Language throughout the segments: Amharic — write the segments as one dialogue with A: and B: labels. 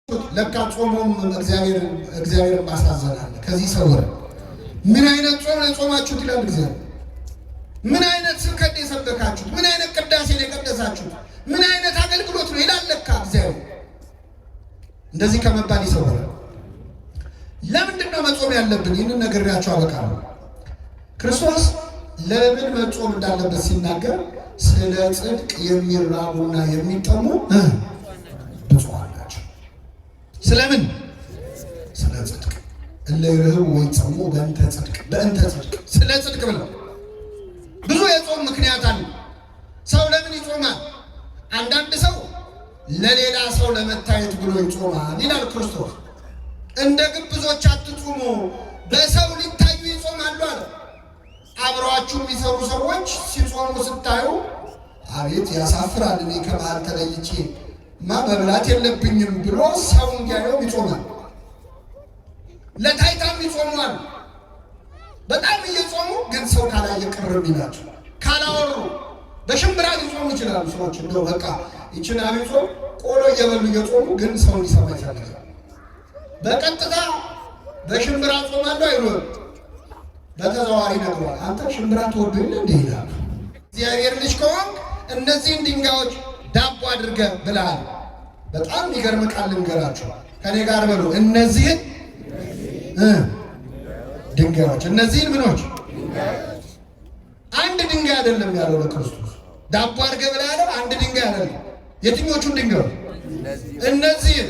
A: ለካ ጾሙም እግዚአብሔር ማሳዘናል። ከዚህ ሰውረ ምን አይነት ጾም ነው ጾማችሁት ይላል እግዚአብሔር። ምን አይነት ስብከት የሰበካችሁት፣ ምን አይነት ቅዳሴ የቀደሳችሁት፣ ምን አይነት አገልግሎት ነው ይላል ለካ እግዚአብሔር። እንደዚህ ከመባል ይሰውራል። ለምንድን ነው መጾም ያለብን? ይህንን ነግሬያችሁ አበቃለሁ። ክርስቶስ ለምን መጾም እንዳለበት ሲናገር ስለ ጽድቅ የሚራቡና የሚጠሙ ብፁዓን ናቸው። ስለምን? ስለ ጽድቅ እለ ይርህቡ ወይጸሙ በእንተ ጽድቅ፣ በእንተ ጽድቅ፣ ስለ ጽድቅ ብለው ብዙ የጾም ምክንያት አለ። ሰው ለምን ይጾማል? አንዳንድ ሰው ለሌላ ሰው ለመታየት ብሎ ይጾማል ይላል ክርስቶስ። እንደ ግብዞች አትጾሙ፣ በሰው ሊታዩ ይጾማሉ አለ። አብረዋችሁ የሚሰሩ ሰዎች ሲጾሙ ስታዩ አቤት ያሳፍራል፣ እኔ ከበዓል ተለይቼ መብላት የለብኝም ብሎ ሰው እንዲያየው ይጾማል። ለታይታም ይጾማል። በጣም እየጾሙ ግን ሰው ካላየ ቅርብ ይላቸው፣ ካላወሩ በሽምብራ ሊጾሙ ይችላሉ ሰዎች። እንደው በቃ ይችን አብይ ጾም ቆሎ እየበሉ እየጾሙ ግን ሰው ሊሰማ ይፈልጋል። በቀጥታ በሽምብራ ጾማለሁ አይኖር፣ በተዘዋዋሪ ነግሯል። አንተ ሽምብራ ትወዱ የለ እንዴ ይላሉ። እግዚአብሔር ልጅ ከሆንክ እነዚህን ድንጋዮች ዳቦ አድርገህ ብላል። በጣም የሚገርም ቃል ልንገራችሁ፣ ከኔ ጋር በሉ። እነዚህን ድንጋዮች፣ እነዚህን ምኖች፣ አንድ ድንጋይ አይደለም ያለው ለክርስቶስ። ዳቦ አድርገህ ብላ ያለው አንድ ድንጋይ አይደለም። የትኞቹን ድንጋዮች? እነዚህን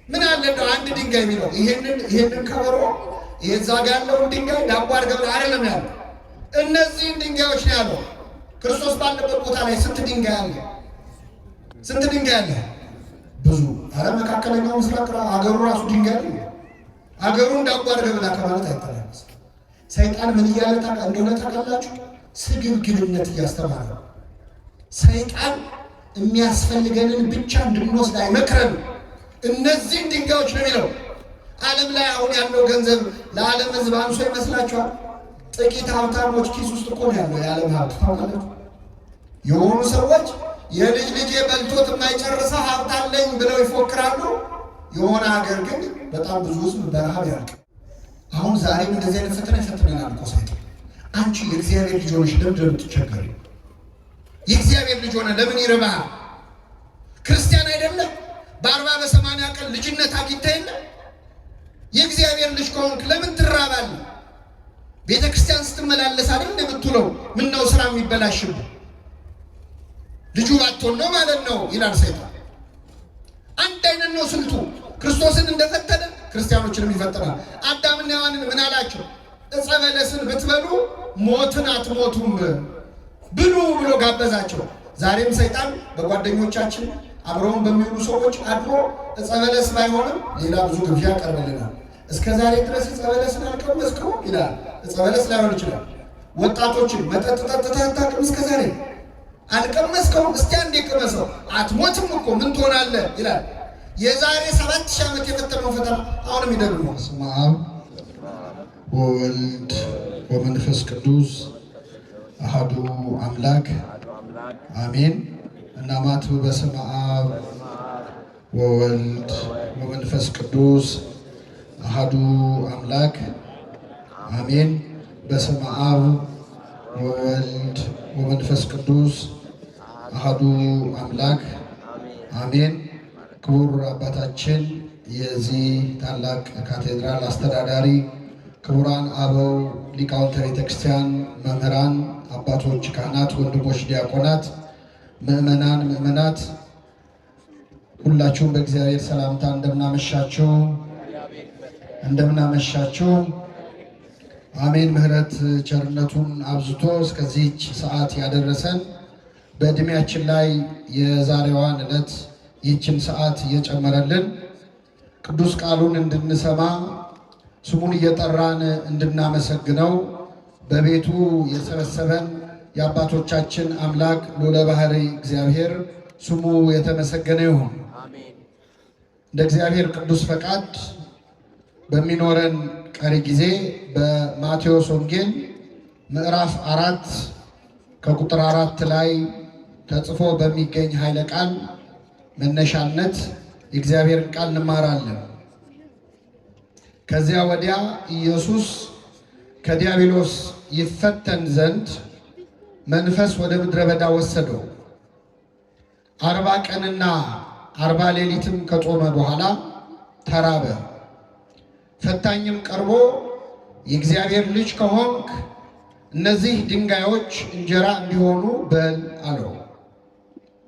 A: ምን አለ እንደው አንድ ድንጋይ የሚለው ይሄንን ከበሮ የዛ ጋር ያለውን ድንጋይ ዳቦ አድርገህ ብላ አይደለም ያለው። እነዚህን ድንጋዮች ነው ያለው። ክርስቶስ ባለበት ቦታ ላይ ስንት ድንጋይ አለ? ስንት ድንጋይ አለ? ብዙ። አረ መካከለኛው ምስራቅ አገሩ ራሱ ድንጋይ አለ። አገሩን ዳቦ አድርገህ ብላ ከማለት አይተናነስ። ሰይጣን ምን እያለ እንደሆነ ታውቃላችሁ? ስግብግብነት እያስተማረ ነው። ሰይጣን የሚያስፈልገንን ብቻ እንድንወስድ አይመክረንም። እነዚህን ድንጋዮች ነው የሚለው። ዓለም ላይ አሁን ያለው ገንዘብ ለዓለም ሕዝብ አንሶ ይመስላችኋል? ጥቂት ሀብታሞች ኪስ ውስጥ እኮ ነው ያለው የዓለም ሀብት። ታውቃላችሁ? የሆኑ ሰዎች የልጅ ልጄ በልቶት የማይጨርሰው ሀብት አለኝ ብለው ይፎክራሉ። የሆነ ሀገር ግን በጣም ብዙ ሕዝብ በረሃብ ያልቅ። አሁን ዛሬም እንደዚህ አይነት ፈተና ይፈትነናል እኮ ሰይጣን። አንቺ የእግዚአብሔር ልጅ ሆነሽ ለምንድን ነው የምትቸገሪው? የእግዚአብሔር ልጅ ሆነ ለምን ይርባሃል? ክርስቲያን አይደለም? በ40 በ80 ቀን ልጅነት አግኝተህ የለ? የእግዚአብሔር ልጅ ከሆንክ ለምን ትራባለህ? ቤተ ክርስቲያን ስትመላለስ አይደል እንደምትውለው? ምን ነው ስራ የሚበላሽብህ? ልጁ ባትሆን ነው ማለት ነው ይላል ሰይጣን። አንድ አይነት ነው ስልቱ። ክርስቶስን እንደፈተነ ክርስቲያኖችንም ይፈትናል። አዳምና ሔዋንን ምን አላቸው? ዕፀ በለስን ብትበሉ ሞትን አትሞቱም ብሉ ብሎ ጋበዛቸው። ዛሬም ሰይጣን በጓደኞቻችን አብረውን በሚውሉ ሰዎች አድሮ ዕፀ በለስ ባይሆንም ሌላ ብዙ ግብዣ ያቀርብልናል። እስከ ዛሬ ድረስ ዕፀ በለስን አልቀመስከውም ይላል። ዕፀ በለስ ላይሆን ይችላል። ወጣቶችን መጠጥ ጠጥተህ አታውቅም? እስከ ዛሬ አልቀመስከውም? እስቲ አንዴ ቅመሰው። አትሞትም እኮ ምን ትሆናለህ ይላል። የዛሬ 7000 ዓመት የፈተነው ፈተና አሁንም ይደግመዋል።
B: በስመ አብ ወወልድ ወመንፈስ ቅዱስ አሐዱ አምላክ አሜን። እናማት በስመ አብ ወወልድ ወመንፈስ ቅዱስ አሐዱ አምላክ አሜን። በስመ አብ ወወልድ ወመንፈስ ቅዱስ አሐዱ አምላክ አሜን። ክቡር አባታችን የዚህ ታላቅ ካቴድራል አስተዳዳሪ፣ ክቡራን አበው ሊቃውንተ ቤተክርስቲያን፣ መምህራን፣ አባቶች፣ ካህናት፣ ወንድሞች ዲያቆናት፣ ምእመናን፣ ምእመናት ሁላችሁም በእግዚአብሔር ሰላምታ እንደምናመሻችሁ እንደምናመሻችሁ። አሜን። ምሕረት ቸርነቱን አብዝቶ እስከዚህች ሰዓት ያደረሰን በዕድሜያችን ላይ የዛሬዋን ዕለት ይህችን ሰዓት እየጨመረልን ቅዱስ ቃሉን እንድንሰማ ስሙን እየጠራን እንድናመሰግነው በቤቱ የሰበሰበን የአባቶቻችን አምላክ ልዑለ ባሕርይ እግዚአብሔር ስሙ የተመሰገነ ይሁን። እንደ እግዚአብሔር ቅዱስ ፈቃድ በሚኖረን ቀሪ ጊዜ በማቴዎስ ወንጌል ምዕራፍ 4 ከቁጥር 4 ላይ ተጽፎ በሚገኝ ኃይለ ቃል መነሻነት የእግዚአብሔርን ቃል እንማራለን። ከዚያ ወዲያ ኢየሱስ ከዲያብሎስ ይፈተን ዘንድ መንፈስ ወደ ምድረ በዳ ወሰደው። 40 ቀንና 40 ሌሊትም ከጾመ በኋላ ተራበ። ፈታኝም ቀርቦ የእግዚአብሔር ልጅ ከሆንክ እነዚህ ድንጋዮች እንጀራ እንዲሆኑ በል አለው።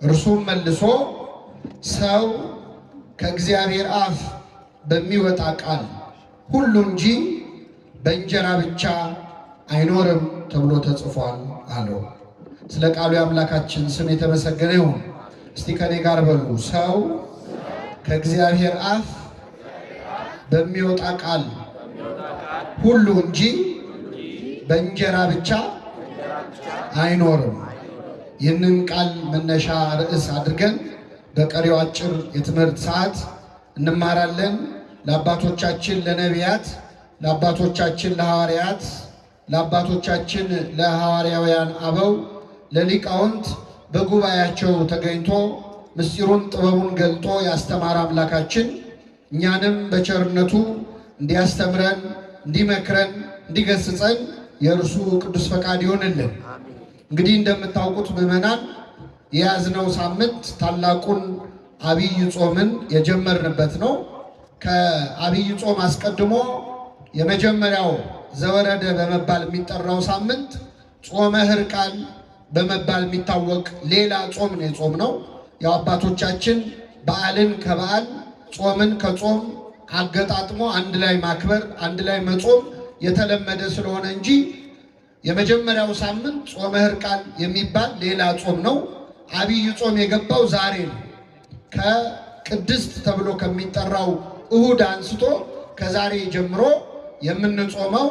B: እርሱም መልሶ ሰው ከእግዚአብሔር አፍ በሚወጣ ቃል ሁሉ እንጂ በእንጀራ ብቻ አይኖርም ተብሎ ተጽፏል አለው። ስለ ቃሉ የአምላካችን ስም የተመሰገነ ይሁን። እስቲ ከኔ ጋር በሉ፣ ሰው ከእግዚአብሔር አፍ በሚወጣ ቃል ሁሉ እንጂ በእንጀራ ብቻ አይኖርም። ይህንን ቃል መነሻ ርዕስ አድርገን በቀሪው አጭር የትምህርት ሰዓት እንማራለን። ለአባቶቻችን ለነቢያት፣ ለአባቶቻችን ለሐዋርያት፣ ለአባቶቻችን ለሐዋርያውያን አበው፣ ለሊቃውንት በጉባኤያቸው ተገኝቶ ምስጢሩን ጥበቡን ገልጦ ያስተማረ አምላካችን እኛንም በቸርነቱ እንዲያስተምረን፣ እንዲመክረን፣ እንዲገስጸን የእርሱ ቅዱስ ፈቃድ ይሆንልን። እንግዲህ እንደምታውቁት ምዕመናን የያዝነው ሳምንት ታላቁን አብይ ጾምን የጀመርንበት ነው። ከአብይ ጾም አስቀድሞ የመጀመሪያው ዘወረደ በመባል የሚጠራው ሳምንት ጾመ ሕርቃል በመባል የሚታወቅ ሌላ ጾም ነው የጾም ነው። ያው አባቶቻችን በዓልን ከበዓል ጾምን ከጾም አገጣጥሞ አንድ ላይ ማክበር አንድ ላይ መጾም የተለመደ ስለሆነ እንጂ የመጀመሪያው ሳምንት ጾመ ሕርቃል የሚባል ሌላ ጾም ነው። አብይ ጾም የገባው ዛሬ ነው። ከቅድስት ተብሎ ከሚጠራው እሁድ አንስቶ ከዛሬ ጀምሮ የምንጾመው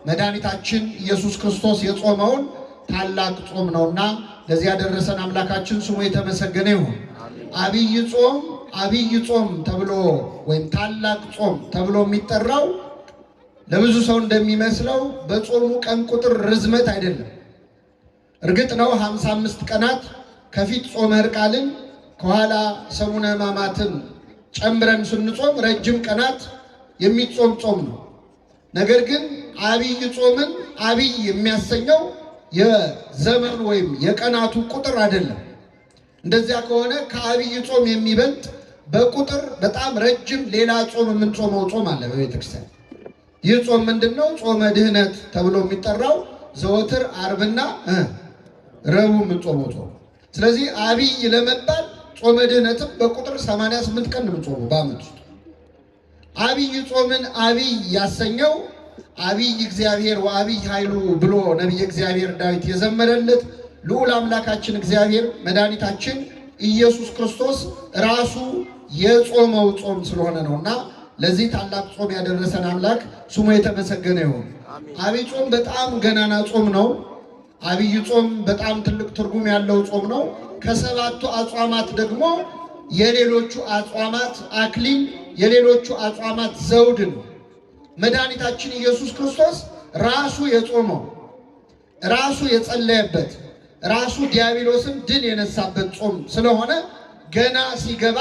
B: መድኃኒታችን ኢየሱስ ክርስቶስ የጾመውን ታላቅ ጾም ነውና ለዚህ ያደረሰን አምላካችን ስሙ የተመሰገነ ይሁን። አብይ ጾም ተብሎ ወይም ታላቅ ጾም ተብሎ የሚጠራው ለብዙ ሰው እንደሚመስለው በጾሙ ቀን ቁጥር ርዝመት አይደለም። እርግጥ ነው 55 ቀናት ከፊት ጾመ ሕርቃልን ከኋላ ሰሙነ ሕማማትን ጨምረን ስንጾም ረጅም ቀናት የሚጾም ጾም ነው። ነገር ግን አብይ ጾምን አብይ የሚያሰኘው የዘመኑ ወይም የቀናቱ ቁጥር አይደለም። እንደዚያ ከሆነ ከአብይ ጾም የሚበልጥ በቁጥር በጣም ረጅም ሌላ ጾም የምንጾመው ጾም አለ በቤተ ክርስቲያን። ይህ ጾም ምንድነው? ጾመ ድህነት ተብሎ የሚጠራው ዘወትር ዓርብና ረቡዕ የምንጾመው ጾም። ስለዚህ አብይ ለመባል ጾመ ድህነትም በቁጥር 88 ቀን ነው የምንጾመው በዓመት ውስጥ። አብይ ጾምን አብይ ያሰኘው አብይ እግዚአብሔር ወአብይ ኃይሉ ብሎ ነቢየ እግዚአብሔር ዳዊት የዘመረለት ልዑል አምላካችን እግዚአብሔር መድኃኒታችን ኢየሱስ ክርስቶስ ራሱ የጾመው ጾም ስለሆነ ነውና ለዚህ ታላቅ ጾም ያደረሰን አምላክ ስሙ የተመሰገነ ይሁን። አብይ ጾም በጣም ገናና ጾም ነው። አብይ ጾም በጣም ትልቅ ትርጉም ያለው ጾም ነው። ከሰባቱ አጽዋማት ደግሞ የሌሎቹ አጽዋማት አክሊል፣ የሌሎቹ አጽዋማት ዘውድ ነው። መድኃኒታችን ኢየሱስ ክርስቶስ ራሱ የጾመው ራሱ የጸለየበት ራሱ ዲያብሎስን ድል የነሳበት ጾም ስለሆነ ገና ሲገባ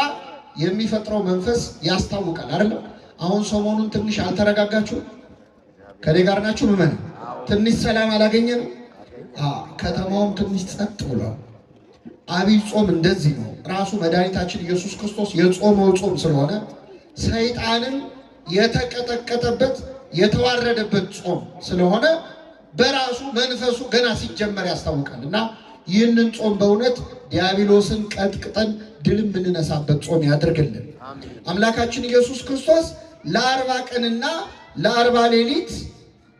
B: የሚፈጥረው መንፈስ ያስታውቃል አይደል? አሁን ሰሞኑን ትንሽ አልተረጋጋችሁ? ከኔ ጋር ናችሁ? ምን ትንሽ ሰላም አላገኘንም? ከተማውም ትንሽ ጸጥ ብሏል። አብይ ጾም እንደዚህ ነው። ራሱ መድኃኒታችን ኢየሱስ ክርስቶስ የጾመው ጾም ስለሆነ ሰይጣንን የተቀጠቀጠበት የተዋረደበት ጾም ስለሆነ በራሱ መንፈሱ ገና ሲጀመር ያስታውቃል እና ይህንን ጾም በእውነት ዲያብሎስን ቀጥቅጠን ድል የምንነሳበት ጾም ያድርግልን። አምላካችን ኢየሱስ ክርስቶስ ለ40 ቀንና ለ40 ሌሊት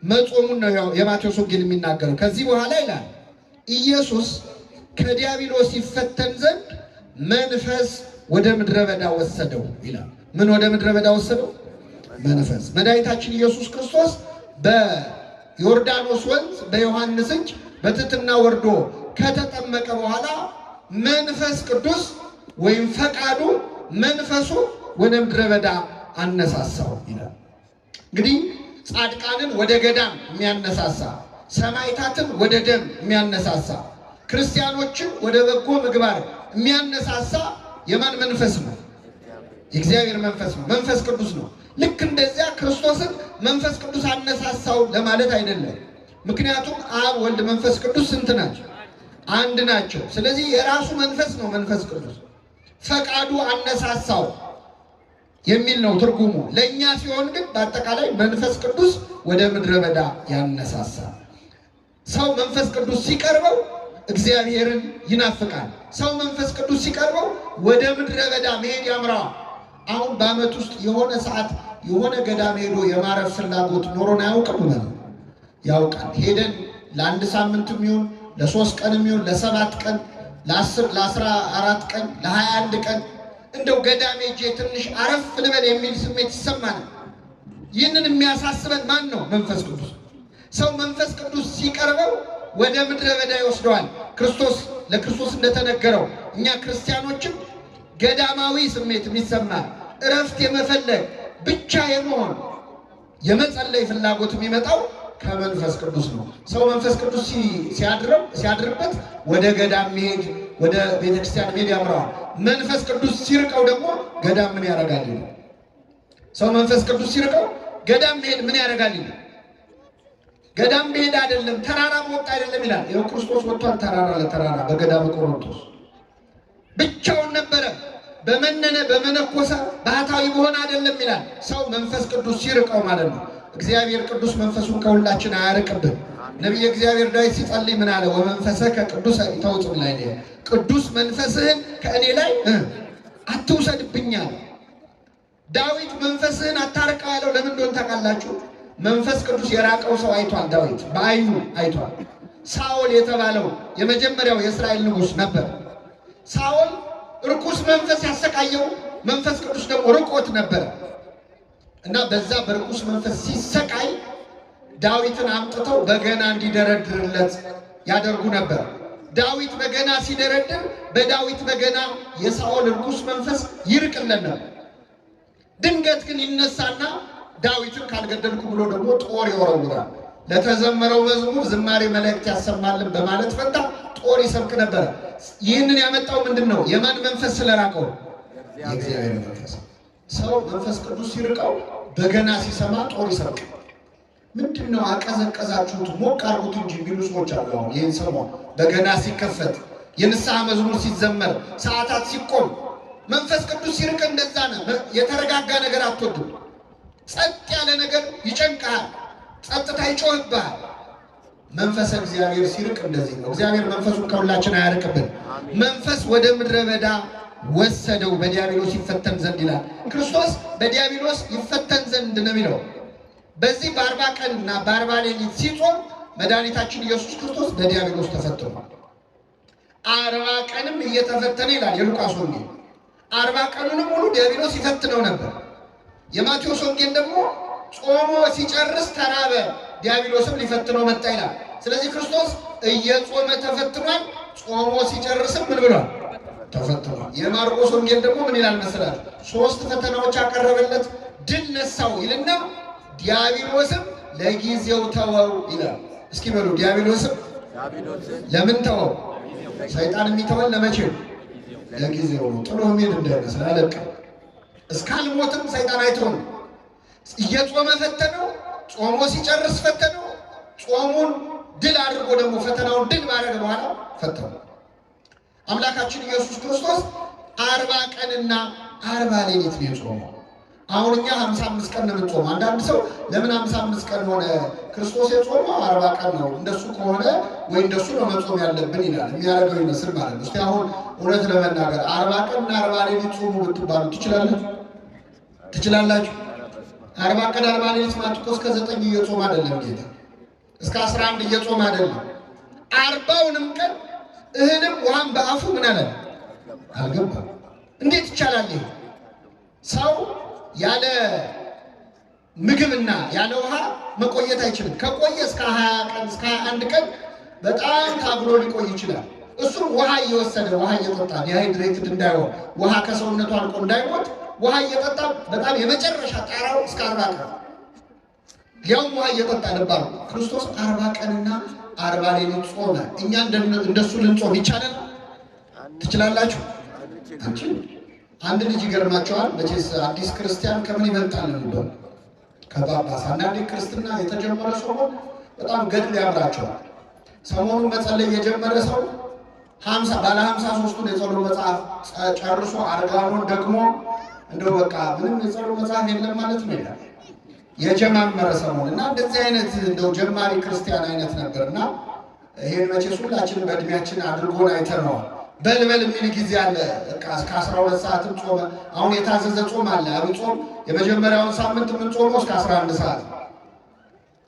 B: መጾሙን ነው የማቴዎስ ወንጌል የሚናገረው። ከዚህ በኋላ ይላል ኢየሱስ ከዲያብሎስ ይፈተን ዘንድ መንፈስ ወደ ምድረ በዳ ወሰደው ይላል። ምን ወደ ምድረ በዳ ወሰደው? መንፈስ። መድኃኒታችን ኢየሱስ ክርስቶስ በዮርዳኖስ ወንዝ በዮሐንስ እጅ በትሕትና ወርዶ ከተጠመቀ በኋላ መንፈስ ቅዱስ ወይም ፈቃዱ መንፈሱ ወደ ምድረ በዳ አነሳሳው ይላል። እንግዲህ ጻድቃንን ወደ ገዳም የሚያነሳሳ፣ ሰማዕታትን ወደ ደም የሚያነሳሳ፣ ክርስቲያኖችን ወደ በጎ ምግባር የሚያነሳሳ የማን መንፈስ ነው? የእግዚአብሔር መንፈስ ነው፣ መንፈስ ቅዱስ ነው። ልክ እንደዚያ ክርስቶስን መንፈስ ቅዱስ አነሳሳው ለማለት አይደለም። ምክንያቱም አብ፣ ወልድ፣ መንፈስ ቅዱስ ስንት ናቸው? አንድ ናቸው። ስለዚህ የራሱ መንፈስ ነው መንፈስ ቅዱስ። ፈቃዱ አነሳሳው የሚል ነው ትርጉሙ። ለእኛ ሲሆን ግን በአጠቃላይ መንፈስ ቅዱስ ወደ ምድረ በዳ ያነሳሳል። ሰው መንፈስ ቅዱስ ሲቀርበው እግዚአብሔርን ይናፍቃል። ሰው መንፈስ ቅዱስ ሲቀርበው ወደ ምድረ በዳ መሄድ ያምራዋል። አሁን በዓመት ውስጥ የሆነ ሰዓት የሆነ ገዳም ሄዶ የማረፍ ፍላጎት ኖሮን አያውቅም? ያውቃል። ሄደን ለአንድ ሳምንትም ይሁን ለ3 ቀንም ይሁን ለ7 ቀን ለ10 ለ14 ቀን ለ21 ቀን እንደው ገዳም ሄጄ ትንሽ አረፍ ልበል የሚል ስሜት ይሰማናል። ይህንን የሚያሳስበን ማን ነው? መንፈስ ቅዱስ። ሰው መንፈስ ቅዱስ ሲቀርበው ወደ ምድረ በዳ ይወስደዋል። ለክርስቶስ እንደተነገረው እኛ ክርስቲያኖችም ገዳማዊ ስሜት የሚሰማን እረፍት የመፈለግ ብቻ የመሆን የመጸለይ ፍላጎት የሚመጣው ከመንፈስ ቅዱስ ነው። ሰው መንፈስ ቅዱስ ሲያድርበት ወደ ገዳም መሄድ፣ ወደ ቤተክርስቲያን መሄድ ያምረዋል። መንፈስ ቅዱስ ሲርቀው ደግሞ ገዳም ምን ያደርጋል? ሰው መንፈስ ቅዱስ ሲርቀው ገዳም መሄድ ምን ያደርጋል? ገዳም መሄድ አይደለም ተራራ መውጣት አይደለም ይላል። ይኸው ክርስቶስ ወጥቷል ተራራ ለተራራ በገዳመ ቆሮንቶስ ብቻውን ነበረ። በመነነ በመነኮሰ ባህታዊ በሆነ አይደለም ይላል። ሰው መንፈስ ቅዱስ ሲርቀው ማለት ነው። እግዚአብሔር ቅዱስ መንፈሱን ከሁላችን አያርቅብን። ነቢየ እግዚአብሔር ዳዊት ሲጸልይ ምን አለ? ወመንፈሰከ ቅዱስ ይተውጽእ ላይ ቅዱስ መንፈስህን ከእኔ ላይ አትውሰድብኛል። ዳዊት መንፈስህን አታርቀው ያለው ለምን እንደሆነ ታውቃላችሁ? መንፈስ ቅዱስ የራቀው ሰው አይቷል። ዳዊት በዓይኑ አይቷል። ሳኦል የተባለው የመጀመሪያው የእስራኤል ንጉሥ ነበር። ሳኦል ርኩስ መንፈስ ያሰቃየው መንፈስ ቅዱስ ደግሞ ርቆት ነበር እና በዛ በርኩስ መንፈስ ሲሰቃይ ዳዊትን አምጥተው በገና እንዲደረድርለት ያደርጉ ነበር። ዳዊት በገና ሲደረድር በዳዊት በገና የሳኦል ርኩስ መንፈስ ይርቅለት ነበር። ድንገት ግን ይነሳና ዳዊትን ካልገደልኩ ብሎ ደግሞ ጦር ይወረውራል። ለተዘመረው መዝሙር ዝማሬ መላእክት ያሰማልን በማለት ፈንታ ጦር ይሰብክ ነበር። ይህንን ያመጣው ምንድን ነው? የማን መንፈስ ስለራቀው? የእግዚአብሔር መንፈስ። ሰው መንፈስ ቅዱስ ሲርቀው በገና ሲሰማ ጦር ይሰብክ። ምንድን ነው አቀዘቀዛችሁት ሞቅ አርጉት እንጂ የሚሉ ሰዎች አሉ። ይህን ሰሞን በገና ሲከፈት፣ የንስሐ መዝሙር ሲዘመር፣ ሰዓታት ሲቆም መንፈስ ቅዱስ ሲርቅ እንደዛ ነው። የተረጋጋ ነገር አትወድም። ጸጥ ያለ ነገር ይጨንቃል። ጸጥታ ይጮህብሃል። መንፈስ እግዚአብሔር ሲርቅ እንደዚህ ነው። እግዚአብሔር መንፈሱን ከሁላችን አያርቅብን። መንፈስ ወደ ምድረ በዳ ወሰደው በዲያብሎስ ይፈተን ዘንድ ይላል። ክርስቶስ በዲያብሎስ ይፈተን ዘንድ ነው የሚለው። በዚህ በ40 ቀንና በ40 ሌሊት ሲጾም መድኃኒታችን ኢየሱስ ክርስቶስ በዲያብሎስ ተፈትኗል። 40 ቀንም እየተፈተነ ይላል የሉቃስ ወንጌል። 40 ቀኑንም ሙሉ ዲያብሎስ ይፈትነው ነበር። የማቴዎስ ወንጌል ደግሞ ጾሞ ሲጨርስ ተራበ፣ ዲያብሎስም ሊፈትነው መጣ ይላል። ስለዚህ ክርስቶስ እየጾመ ተፈትኗል፣ ጾሞ ሲጨርስም ምን ብሏል? ተፈትኗል። የማርቆስ ወንጌል ደግሞ ምን ይላል መሰላችሁ? 3 ፈተናዎች አቀረበለት፣ ድል ነሳው ይልና ዲያብሎስም ለጊዜው ተወው ይላል። እስኪ በሉ ዲያብሎስም ለምን ተወው? ሰይጣን የሚተወን ለመቼ ነው? ለጊዜው ነው። ጥሎ ሄድ እንዳይመስል አለቀ። እስካልሞትም ሰይጣን አይተውም። እየጾመ ፈተነው፣ ጾሞ ሲጨርስ ፈተነው። ጾሙን ድል አድርጎ ደግሞ ፈተናውን ድል ማድረግ በኋላ ፈተነው። አምላካችን ኢየሱስ ክርስቶስ 40 ቀንና 40 ሌሊት ነው የጾመው። አሁን እኛ 55 ቀን ነው የምንጾመው። አንዳንድ ሰው ለምን 55 ቀን ሆነ? ክርስቶስ የጾመው 40 ቀን ነው፣ እንደሱ ከሆነ ወይ እንደሱ ነው መጾም ያለብን ይላል። የሚያደርገው ይመስል ማለት ነው። እስቲ አሁን እውነት ለመናገር 40 ቀንና 40 ሌሊት ጾሙ ብትባሉ ትችላላችሁ? 40 ቀን 40 ሌሊት ማለት እኮ እስከ 9 እየጾመ አይደለም ጌታ፣ እስከ 11 እየጾመ አይደለም። 40ውንም ቀን እህልም ውሃም በአፉ ምን አለ አልገባም። እንዴት ይቻላል? ይሄ ሰው ያለ ምግብና ያለ ውሃ መቆየት አይችልም። ከቆየ እስከ 20 ቀን እስከ 21 ቀን በጣም ታግሎ ሊቆይ ይችላል። እሱም ውሃ እየወሰደ ውሃ እየጠጣ ዲሃይድሬትድ እንዳይሆን ውሃ ከሰውነቱ አልቆ እንዳይሞት ውሃ እየጠጣ በጣም የመጨረሻ ጣራው እስከ 40 ቀን ያው ውሃ እየጠጣ ነበር። ክርስቶስ 40 ቀንና 40 ሌሊት ጾመ። እኛ እንደሱ ልንጾም ይቻላል? ትችላላችሁ? አንቺ
A: አንድ ልጅ ይገርማቸዋል። መቼስ አዲስ ክርስቲያን ከምን ይበልጣል ነው? ከጳጳስ። አንዳንዴ ክርስትና የተጀመረ ሰው በጣም ገድል ያምራቸዋል። ሰሞኑን መጸለይ የጀመረ ሰው ባለ 53ቱን የጸሎት መጽሐፍ ጨርሶ አርጋኖን ደግሞ እንደው በቃ ምንም የጸሎት መጽሐፍ የለም ማለት ነው ይላል። የጀማመረ ሰሞን እና እንደዚህ አይነት እንደው ጀማሪ ክርስቲያን አይነት ነበርና ይሄን መቼስ ሁላችንም በእድሜያችን አድርጎን አይተነዋል። በልበል የሚል ጊዜ አለ። በቃ እስከ 12 ሰዓትም ጾመ። አሁን የታዘዘ ጾም አለ። አብይ ጾም የመጀመሪያውን ሳምንት ምን ጾመው እስከ 11 ሰዓት፣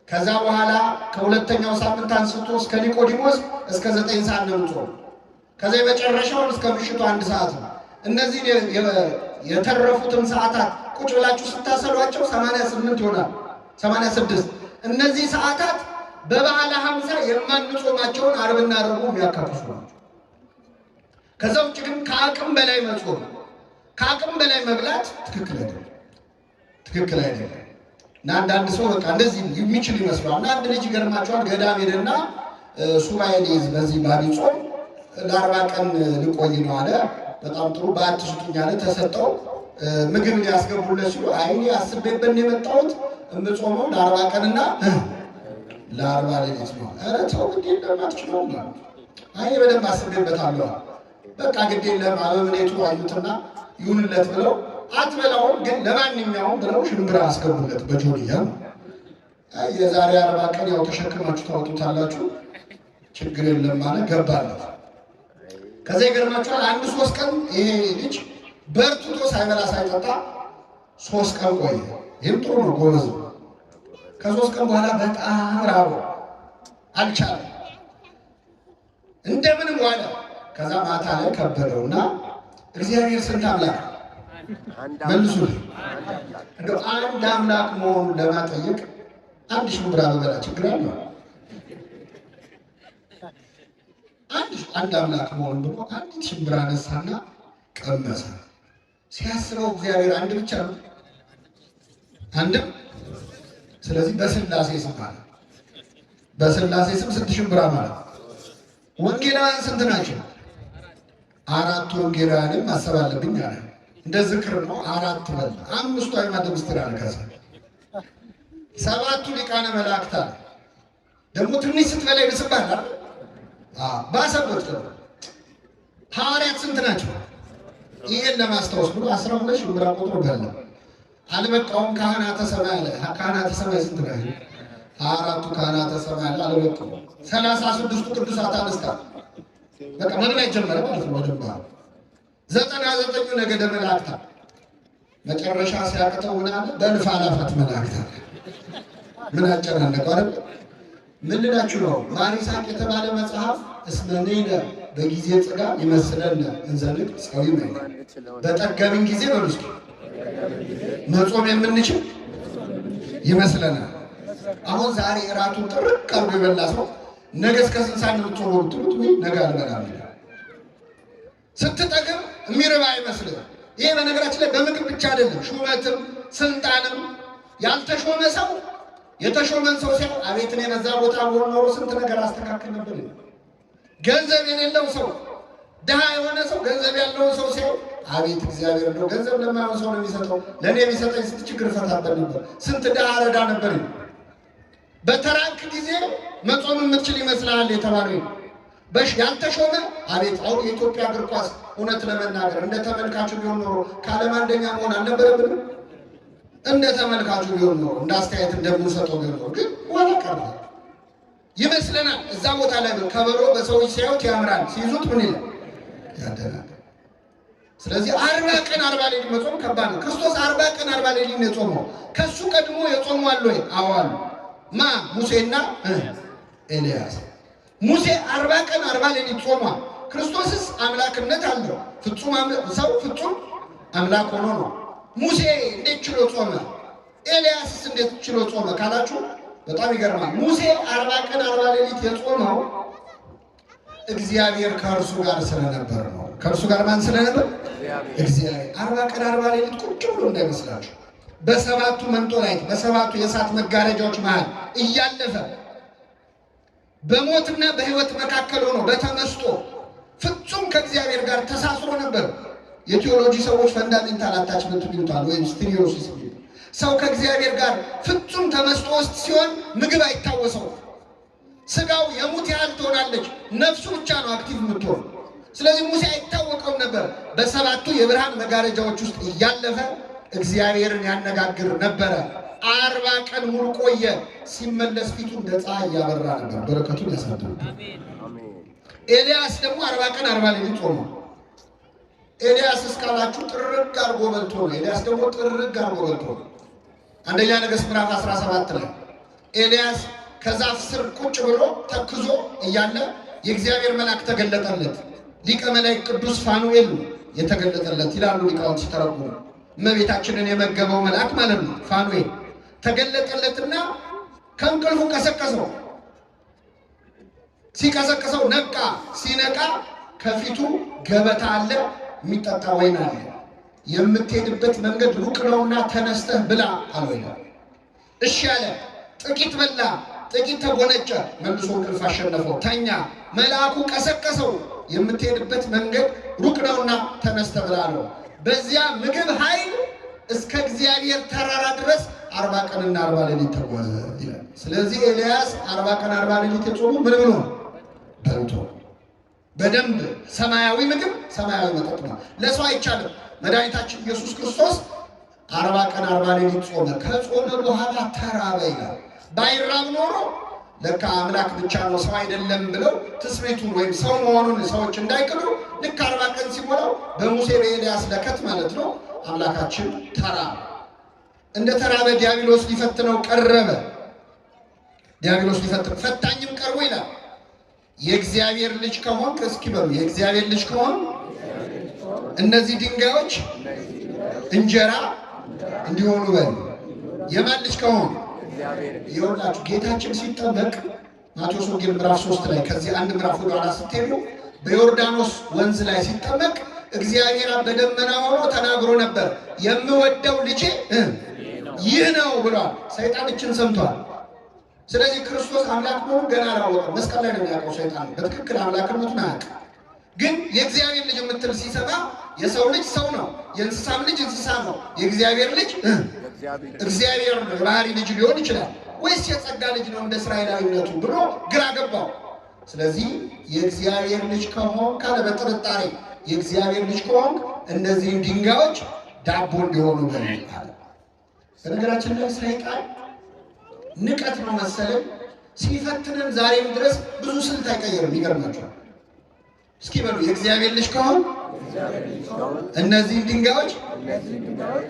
A: ከዛ በኋላ ከሁለተኛው ሳምንት አንስቶ እስከ ኒቆዲሞስ እስከ 9 ሰዓት ነው ጾም። ከዛ የመጨረሻውን እስከ ምሽቱ 1 ሰዓት ነው። እነዚህን የተረፉትን ሰዓታት ቁጭ ብላችሁ ስታሰሏቸው 88 ይሆናል፣ 86። እነዚህ ሰዓታት በበዓለ ሀምሳ የማንጾማቸውን ዓርብና ረቡዕ የሚያካክሱ ናቸው። ከዛ ውጭ ግን ከአቅም በላይ መጾም፣ ከአቅም በላይ መብላት ትክክል አይደለም። እና አንዳንድ ሰው በቃ እንደዚህ የሚችል ይመስለዋል። እና አንድ ልጅ ይገርማቸዋል። ገዳም ሄደና ሱባኤ ሊይዝ በዚህ በዐቢይ ጾም ለ40 ቀን ልቆይ ነው አለ። በጣም ጥሩ በዓት ስጡኝ አለ። ተሰጠው። ምግብ ሊያስገቡለት ሲሉ አይ አስቤበት ነው የመጣሁት እምጾመው ለ40 ቀንና ለ40 ሌሊት ነው። ኧረ ተው ግድ የለም አትችለውም አለ። አይ በደንብ አስቤበታለሁ። በቃ ግድ የለም አበምኔቱ አዩትና ይሁንለት ብለው አትበላውም ግን ለማንኛውም ብለው ሽምብራ አስገቡለት በጆንያ። አይ የዛሬ 40 ቀን ያው ተሸክማችሁ ታወጡታላችሁ ችግር የለም ማለት ገባለት። ከዛ ይገርማችኋል 1-3 ቀን ይሄ ልጅ በርትቶ ሳይበላ ሳይጠጣ 3 ቀን ቆየ። ይህም ጥሩ ነው፣ ጎበዝ ነው። ከ3 ቀን በኋላ በጣም ራበው፣ አልቻለም፣ እንደምንም ዋለ። ከዛ ማታ ላይ ከበደውና እግዚአብሔር ስንት አምላክ መልሱ እንደው አንድ አምላክ መሆኑን ለማጠየቅ 1 ሽምብራ በበላ ችግር አለው? አንድ አምላክ መሆኑን ብሎ 1 ሽምብራ ነሳና ቀመሰ። ሲያስበው እግዚአብሔር አንድ ብቻ ነው፣ አንድም። ስለዚህ በስላሴ ስም አለ። በስላሴ ስም 6 ሽምብራ ማለት። ወንጌላውያን ስንት ናቸው? 4 ወንጌላውያንም ማሰብ አለብኝ አለ። እንደ ዝክር ነው 4 በል 5ቱ አዕማደ ምስጢር አለ። ከዛ 7ቱ ሊቃነ መላእክት አለ። ደግሞ ትንሽ ስትበላ ይብስብሃል አይደል? ባሰበት ደግሞ ሐዋርያት ስንት ናቸው? ይሄን ለማስታወስ ብሎ 12 ሽምብራ ቆጥሮ በላ። አልበቃውም። ካህናተ ሰማይ አለ። ካህናተ ሰማይ ስንት ናቸው? 4ቱ ካህናተ ሰማይ አለ። አልበቃውም። 36ቱ ቅዱሳት አንስት በቃ መብላት ጀመረ ማለት ነው። ወደባ 99ኙ ነገደ መላእክት መጨረሻ ሲያቅተው ምን አለ? በእልፍ አእላፋት መላእክት አለ። ምን አጨናነቀው አይደል? ምን ልላችሁ ነው? ማር ይስሐቅ የተባለ መጽሐፍ እስመኔነ በጊዜ ጽጋ ይመስለነ እንዘልቅ ጸዊ ነው። በጠገብን ጊዜ በሉስኪ መጾም የምንችል ይመስለናል። አሁን ዛሬ እራቱን ጥርቅ አድርጎ የበላ ሰው ነገ እስከ 6 ሰዓት ነው የምትጾመው ብትሉት ወይ ነገ አልበላም ይላል። ስትጠግብ የሚርባ አይመስልም። ይሄ በነገራችን ላይ በምግብ ብቻ አይደለም፣ ሹመትም ስልጣንም ያልተሾመ ሰው የተሾመን ሰው ሲያው አቤት እኔ በዛ ቦታ ብሆን ኖሮ ስንት ነገር አስተካክል ነበር። ገንዘብ የሌለው ሰው ድሃ የሆነ ሰው ገንዘብ ያለውን ሰው ሲያው አቤት እግዚአብሔር ነው ገንዘብ ለማይሆን ሰው ነው የሚሰጠው፣ ለእኔ ቢሰጠኝ ስንት ችግር እፈታበት ነበር፣ ስንት ድሃ ረዳ ነበር። በተራክ ጊዜ መጾም የምትችል ይመስልሃል የተባለው ያልተሾመ አቤት። አሁን የኢትዮጵያ እግር ኳስ እውነት ለመናገር እንደ ተመልካቹ ቢሆን ኖሮ ከዓለም አንደኛ መሆን አልነበረብንም? እንደ ተመልካቹ ቢሆን ኖሮ እንደ አስተያየት እንደምንሰጠው ቢሆን ኖሮ ግን ዋላ ቀረ ይመስለናል። እዛ ቦታ ላይ ከበሮ በሰዎች ሲያዩት ያምራል፣ ሲይዙት ምን ይላል? ያደናል። ስለዚህ 40 ቀን 40 ሌሊት መጾም ከባድ ነው። ክርስቶስ 40 ቀን 40 ሌሊት ነው የጾመው። ከሱ ቀድሞ የጾሙ አሉ ወይ? አዎ አሉ። ማ? ሙሴና ኤልያስ። ሙሴ 40 ቀን 40 ሌሊት ጾሟል። ክርስቶስስ አምላክነት አለው። ፍጹም ሰው ፍጹም አምላክ ሆኖ ነው። ሙሴ እንዴት ችሎ ጾመ? ኤልያስስ እንዴት ችሎ ጾመ ካላችሁ በጣም ይገርማል። ሙሴ 40 ቀን 40 ሌሊት የጾመው እግዚአብሔር ከእርሱ ጋር ስለነበር ነው። ከእርሱ ጋር ማን ስለነበር? እግዚአብሔር። 40 ቀን 40 ሌሊት ቁጭ ብሎ እንዳይመስላችሁ በ7ቱ መንጦላይት በ7ቱ የእሳት መጋረጃዎች መሃል እያለፈ በሞትና በሕይወት መካከል ሆኖ በተመስጦ ፍጹም ከእግዚአብሔር ጋር ተሳስሮ ነበር። የቴዎሎጂ ሰዎች ፈንዳሜንታል አታችመንት ይሉታል ወይም ስቴሪዮሲስ። ሰው ከእግዚአብሔር ጋር ፍጹም ተመስጦ ውስጥ ሲሆን ምግብ አይታወሰው። ስጋው የሙት ያህል ትሆናለች፣ ነፍሱ ብቻ ነው አክቲቭ የምትሆን። ስለዚህ ሙሴ አይታወቀውም ነበር። በሰባቱ የብርሃን መጋረጃዎች ውስጥ እያለፈ እግዚአብሔርን ያነጋግር ነበረ። 40 ቀን ሙሉ ቆየ። ሲመለስ ፊቱ እንደ ፀሐይ እያበራ ነበር። በረከቱን ያሳድር። ኤልያስ ደግሞ 40 ቀን 40 ሌሊት ጾመ። ኤልያስ እስካላችሁ ጥርግ አድርጎ በልቶ ነው። ኤልያስ ደግሞ ጥርግ አድርጎ በልቶ ነው። አንደኛ ነገሥት ምዕራፍ 17 ላይ ኤልያስ ከዛፍ ስር ቁጭ ብሎ ተክዞ እያለ የእግዚአብሔር መልአክ ተገለጠለት። ሊቀ መላእክት ቅዱስ ፋኑኤል የተገለጠለት ይላሉ ሊቃውንት ሲተረጉሙ። እመቤታችንን የመገበው መልአክ ማለት ነው። ፋኑኤል ተገለጠለትና ከእንቅልፉ ቀሰቀሰው። ሲቀሰቅሰው ነቃ። ሲነቃ ከፊቱ ገበታ አለ፣ የሚጠጣ ወይን አለ። የምትሄድበት መንገድ ሩቅ ነውና ተነስተህ ብላ አለው። እሺ አለ። ጥቂት በላ፣ ጥቂት ተጎነጨ። መልሶ እንቅልፍ አሸነፈው፣ ተኛ። መልአኩ ቀሰቀሰው። የምትሄድበት መንገድ ሩቅ ነውና ተነስተህ ብላ አለው። በዚያ ምግብ ኃይል እስከ እግዚአብሔር ተራራ ድረስ 40 ቀንና 40 ሌሊት ተጓዘ ይላል። ስለዚህ ኤልያስ 40 ቀን 40 ሌሊት የጾሙ ምን ብሎ በልቶ በደንብ ሰማያዊ ምግብ ሰማያዊ መጠጥ ነው። ለሰው አይቻልም። መድኃኒታችን ኢየሱስ ክርስቶስ 40 ቀን 40 ሌሊት ጾመ። ከጾመ በኋላ ተራበ ይላል። ባይራብ ኖሮ ለካ አምላክ ብቻ ነው ሰው አይደለም ብለው ትስብእቱን ወይም ሰው መሆኑን ሰዎች እንዳይክዱ ልክ 40 ቀን ሲሞላው በሙሴ በኤልያስ ለከት ማለት ነው አምላካችን ተራበ። እንደ ተራበ ዲያብሎስ ሊፈትነው ቀረበ። ዲያብሎስ ሊፈትነው ፈታኝም ቀርቦ ይላል የእግዚአብሔር ልጅ ከሆንክ እስኪ በሉ የእግዚአብሔር ልጅ ከሆን እነዚህ ድንጋዮች እንጀራ እንዲሆኑ በሉ። የማን ልጅ ከሆን ይኸውላችሁ ጌታችን ሲጠመቅ ማቴዎስ ወንጌል ምዕራፍ 3 ላይ ከዚህ አንድ ምዕራፍ ወደ ኋላ ስትሄዱ በዮርዳኖስ ወንዝ ላይ ሲጠመቅ እግዚአብሔር በደመና ሆኖ ተናግሮ ነበር። የምወደው ልጄ ይህ ነው ብሏል። ሰይጣን እችን ሰምቷል። ስለዚህ ክርስቶስ አምላክ መሆኑን ገና አላወቀም። መስቀል ላይ ነው የሚያውቀው ሰይጣን በትክክል አምላክነቱን አያውቅም። ግን የእግዚአብሔር ልጅ የምትል ሲሰማ የሰው ልጅ ሰው ነው፣ የእንስሳም ልጅ እንስሳ ነው፣ የእግዚአብሔር ልጅ እግዚአብሔር ባህሪ ልጅ ሊሆን ይችላል ወይስ የጸጋ ልጅ ነው እንደ እስራኤላዊነቱ ብሎ ግራ ገባው። ስለዚህ የእግዚአብሔር ልጅ ከሆን ካለ በጥርጣሬ የእግዚአብሔር ልጅ ከሆን እነዚህን ድንጋዮች ዳቦ እንዲሆኑ በሚል። በነገራችን ላይ ሰይጣን ንቀት ነው መሰለን ሲፈትነን ዛሬም ድረስ ብዙ ስልት አይቀየርም። ይገርማችኋል። እስኪ በሉ የእግዚአብሔር ልጅ ከሆን እነዚህን ድንጋዮች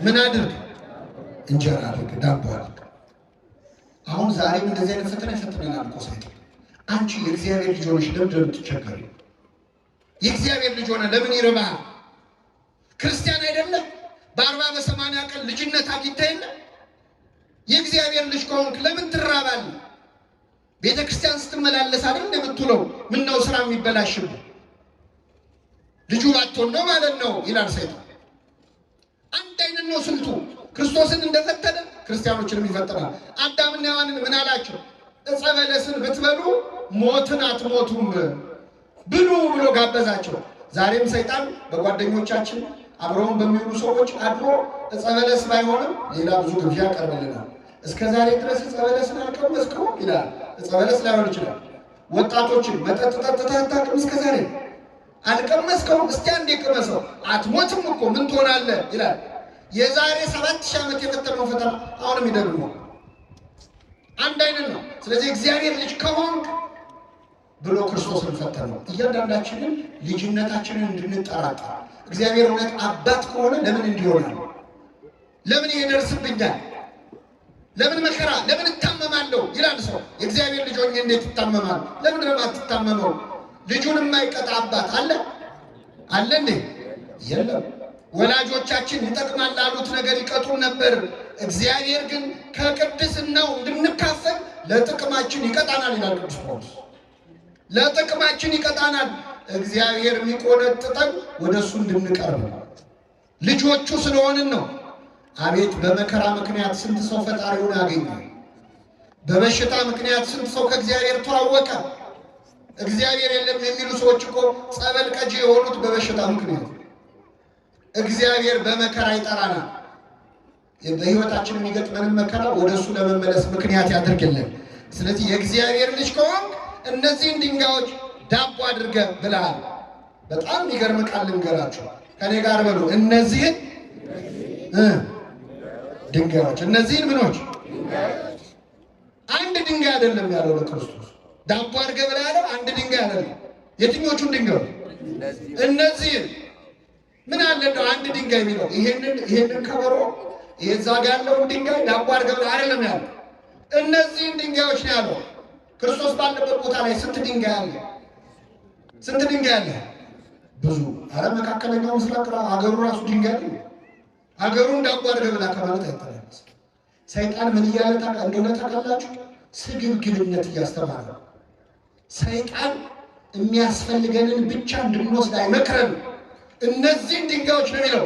A: ምን አድርግ? እንጀራ አድርግ፣ ዳቦ አድርግ። አሁን ዛሬም እንደዚህ አይነት ፈተና ይፈትነናል እኮ ሰይጣን። አንቺ የእግዚአብሔር ልጅ ሆነሽ ለምንድን ነው የምትቸገሪው? የእግዚአብሔር ልጅ ሆነ ለምን ይርባሃል? ክርስቲያን አይደለም? በ40 በ80 ቀን ልጅነት አግኝተህ የለ? የእግዚአብሔር ልጅ ከሆንክ ለምን ትራባለህ? ቤተ ክርስቲያን ስትመላለስ አይደል እንደምትውለው? ምን ነው ስራ የሚበላሽብህ? ልጁ ባትሆን ነው ማለት ነው ይላል ሰይጣን። አንድ አይነት ነው ስልቱ። ክርስቶስን እንደፈተነ ክርስቲያኖችንም ይፈትናል። አዳምና ሔዋንን ምን አላቸው? ዕፀ በለስን ብትበሉ ሞትን አትሞቱም ብሉ ብሎ ጋበዛቸው። ዛሬም ሰይጣን በጓደኞቻችን አብረውን በሚውሉ ሰዎች አድሮ ዕፀ በለስ ባይሆንም ሌላ ብዙ ግብዣ ያቀርብልናል። እስከ ዛሬ ድረስ ዕፀ በለስን አልቀመስከውም ይላል። ዕፀ በለስ ላይሆን ይችላል። ወጣቶችን መጠጥ ጠጥተህ አታውቅም እስከ ዛሬ አልቀመስከውም? እስቲ አንዴ ቅመሰው። አትሞትም እኮ ምን ትሆናለህ ይላል። የዛሬ 7000 ዓመት የፈተነው ፈተና አሁንም ይደግመው። አንድ አይነት ነው። ስለዚህ እግዚአብሔር ልጅ ከሆንክ ብሎ ክርስቶስን ፈተነው። እያንዳንዳችንን ልጅነታችንን እንድንጠራጠር እግዚአብሔር እውነት አባት ከሆነ ለምን እንዲሆናል? ለምን ይደርስብኛል? ለምን መከራ? ለምን እታመማለሁ ይላል ሰው። የእግዚአብሔር ልጅ ሆኜ እንዴት ይታመማል? ለምን ነው የማትታመመው? ልጁን የማይቀጣ አባት አለ አለ እንዴ? የለም። ወላጆቻችን ይጠቅማል ላሉት ነገር ይቀጡን ነበር። እግዚአብሔር ግን ከቅድስናው እንድንካፈል ለጥቅማችን ይቀጣናል ይላል ቅዱስ ጳውሎስ። ለጥቅማችን ይቀጣናል። እግዚአብሔር የሚቆነጥጠን ወደሱ እንድንቀርብ ልጆቹ ስለሆንን ነው። አቤት በመከራ ምክንያት ስንት ሰው ፈጣሪውን አገኘ። በበሽታ ምክንያት ስንት ሰው ከእግዚአብሔር ተዋወቀ። እግዚአብሔር የለም የሚሉ ሰዎች እኮ ጸበል ቀጂ የሆኑት በበሽታ ምክንያት።
B: እግዚአብሔር በመከራ ይጠራናል። በሕይወታችን የሚገጥመንን መከራ ወደሱ ለመመለስ ምክንያት ያድርግልን። ስለዚህ የእግዚአብሔር ልጅ ከሆንክ እነዚህን ድንጋዮች ዳቦ አድርገህ ብለሃል። በጣም የሚገርም ቃል ልንገራችሁ። ከኔ ጋር በሉ። እነዚህን ድንጋዮች፣ እነዚህን ምኖች? አንድ ድንጋይ አይደለም ያለው ለክርስቶስ። ዳቦ አድርገህ ብለህ ያለው አንድ ድንጋይ አይደለም። የትኞቹን ድንጋዮች? እነዚህን። ምን አለ እንደው አንድ ድንጋይ የሚለው ይሄንን ከበሮ የዛ ጋር ያለውን ድንጋይ ዳቦ አድርገህ ብለህ አይደለም ያለው። እነዚህን ድንጋዮች ነው ያለው። ክርስቶስ ባለበት ቦታ ላይ ስንት ድንጋይ አለ? ስንት ድንጋይ አለ? ብዙ። አረ መካከለኛው ምስራቅ ሀገሩ ራሱ ድንጋይ ነው። ሀገሩን ዳቦ አድርገህ ብለህ ከማለት አይተናነስ። ሰይጣን ምን እያለ እንደሆነ ታውቃላችሁ? ስግብግብነት እያስተማረ። ሰይጣን የሚያስፈልገንን ብቻ እንድንወስድ አይመክረን። እነዚህን ድንጋዮች ነው የሚለው።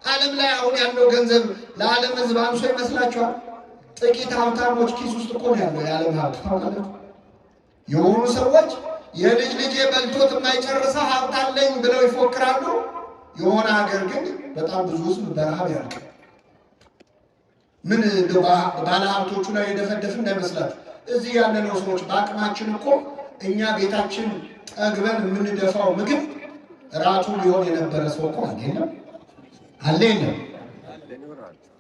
B: ዓለም ላይ አሁን ያለው ገንዘብ ለዓለም ሕዝብ አንሶ ይመስላችኋል? ጥቂት ሀብታሞች ኪስ ውስጥ እኮ ነው ያለው የዓለም ሀብት። ታውቃለህ? የሆኑ ሰዎች የልጅ ልጄ በልቶት የማይጨርሰው ሀብት አለኝ ብለው ይፎክራሉ። የሆነ ሀገር ግን በጣም ብዙ ሕዝብ በረሃብ ያልቃል። ምን ባለ ሀብቶቹ ላይ የደፈደፍ እንዳይመስላችሁ። እዚህ ያለነው ሰዎች በአቅማችን እኮ እኛ ቤታችን ጠግበን የምንደፋው ምግብ ራቱ ሊሆን የነበረ ሰው እኮ አለ የለም።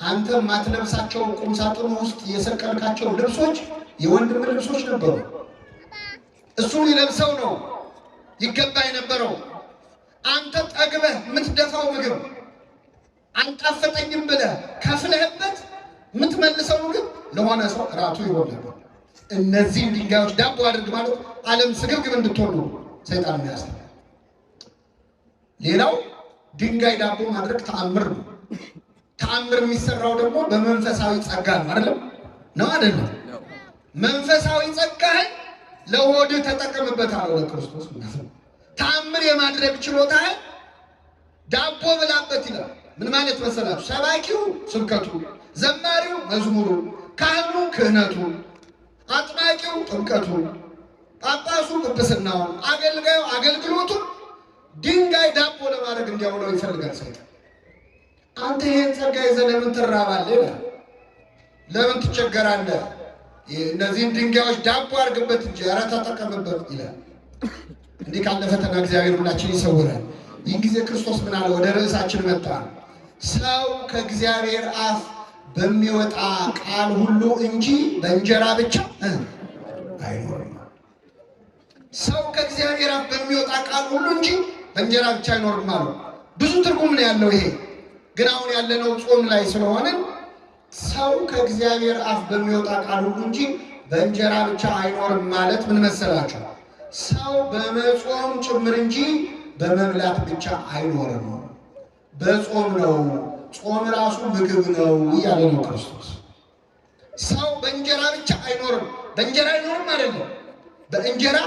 B: አንተ ማትለብሳቸው ቁምሳጥኑ ውስጥ የሰቀልካቸው ልብሶች የወንድም ልብሶች ነበሩ። እሱን ይለብሰው ነው ይገባ የነበረው። አንተ ጠግበህ የምትደፋው ምግብ አልጣፈጠኝም ብለህ ከፍለህበት የምትመልሰው ምግብ ለሆነ ሰው ራቱ ይሆን ነበር። እነዚህን ድንጋዮች ዳቦ አድርግ ማለት ዓለም ስግብግብ እንድትሆን ነው ሰይጣን የሚያስተምረው። ሌላው ድንጋይ ዳቦ ማድረግ ተአምር ነው። ተአምር የሚሰራው ደግሞ በመንፈሳዊ ጸጋ ነው። አይደለም? መንፈሳዊ ጸጋህን ለሆድህ ተጠቀምበት አለው ለክርስቶስ። ተአምር የማድረግ ችሎታህን ዳቦ ብላበት ይላል። ምን ማለት መሰላችሁ? ሰባኪው ስብከቱ፣ ዘማሪው መዝሙሩ፣ ካህኑ ክህነቱ፣ አጥማቂው ጥምቀቱ፣ ጳጳሱ ጵጵስናውን፣ አገልጋዩ አገልግሎቱን ድንጋይ ዳቦ ለማድረግ እንዲያውለው ይፈልጋል ሰይጣን። አንተ ይሄን ጸጋ ይዘህ ለምን ትራባለህ? ለምን ትቸገራለህ? እነዚህን ድንጋዮች ዳቦ አድርግበት እንጂ ኧረ ተጠቀምበት ይላል። እንዲህ ካለ ፈተና እግዚአብሔር ሁላችን ይሰውራል። ይህን ጊዜ ክርስቶስ ምን አለ? ወደ ርዕሳችን መጣ። ሰው ከእግዚአብሔር አፍ በሚወጣ ቃል ሁሉ እንጂ በእንጀራ ብቻ አይኖርም። ሰው ከእግዚአብሔር አፍ በሚወጣ ቃል ሁሉ እንጂ በእንጀራ ብቻ አይኖርም አሉ። ብዙ ትርጉም ነው ያለው ይሄ። ግን አሁን ያለነው ጾም ላይ ስለሆነ ሰው ከእግዚአብሔር አፍ በሚወጣ ቃል ሁሉ እንጂ በእንጀራ ብቻ አይኖርም ማለት ምን መሰላችሁ? ሰው በመጾም ጭምር እንጂ በመብላት ብቻ አይኖርም። በጾም ነው። ጾም ራሱ ምግብ ነው እያለ ነው ክርስቶስ። ሰው በእንጀራ ብቻ አይኖርም። በእንጀራ አይኖርም አይደለም፣ በእንጀራ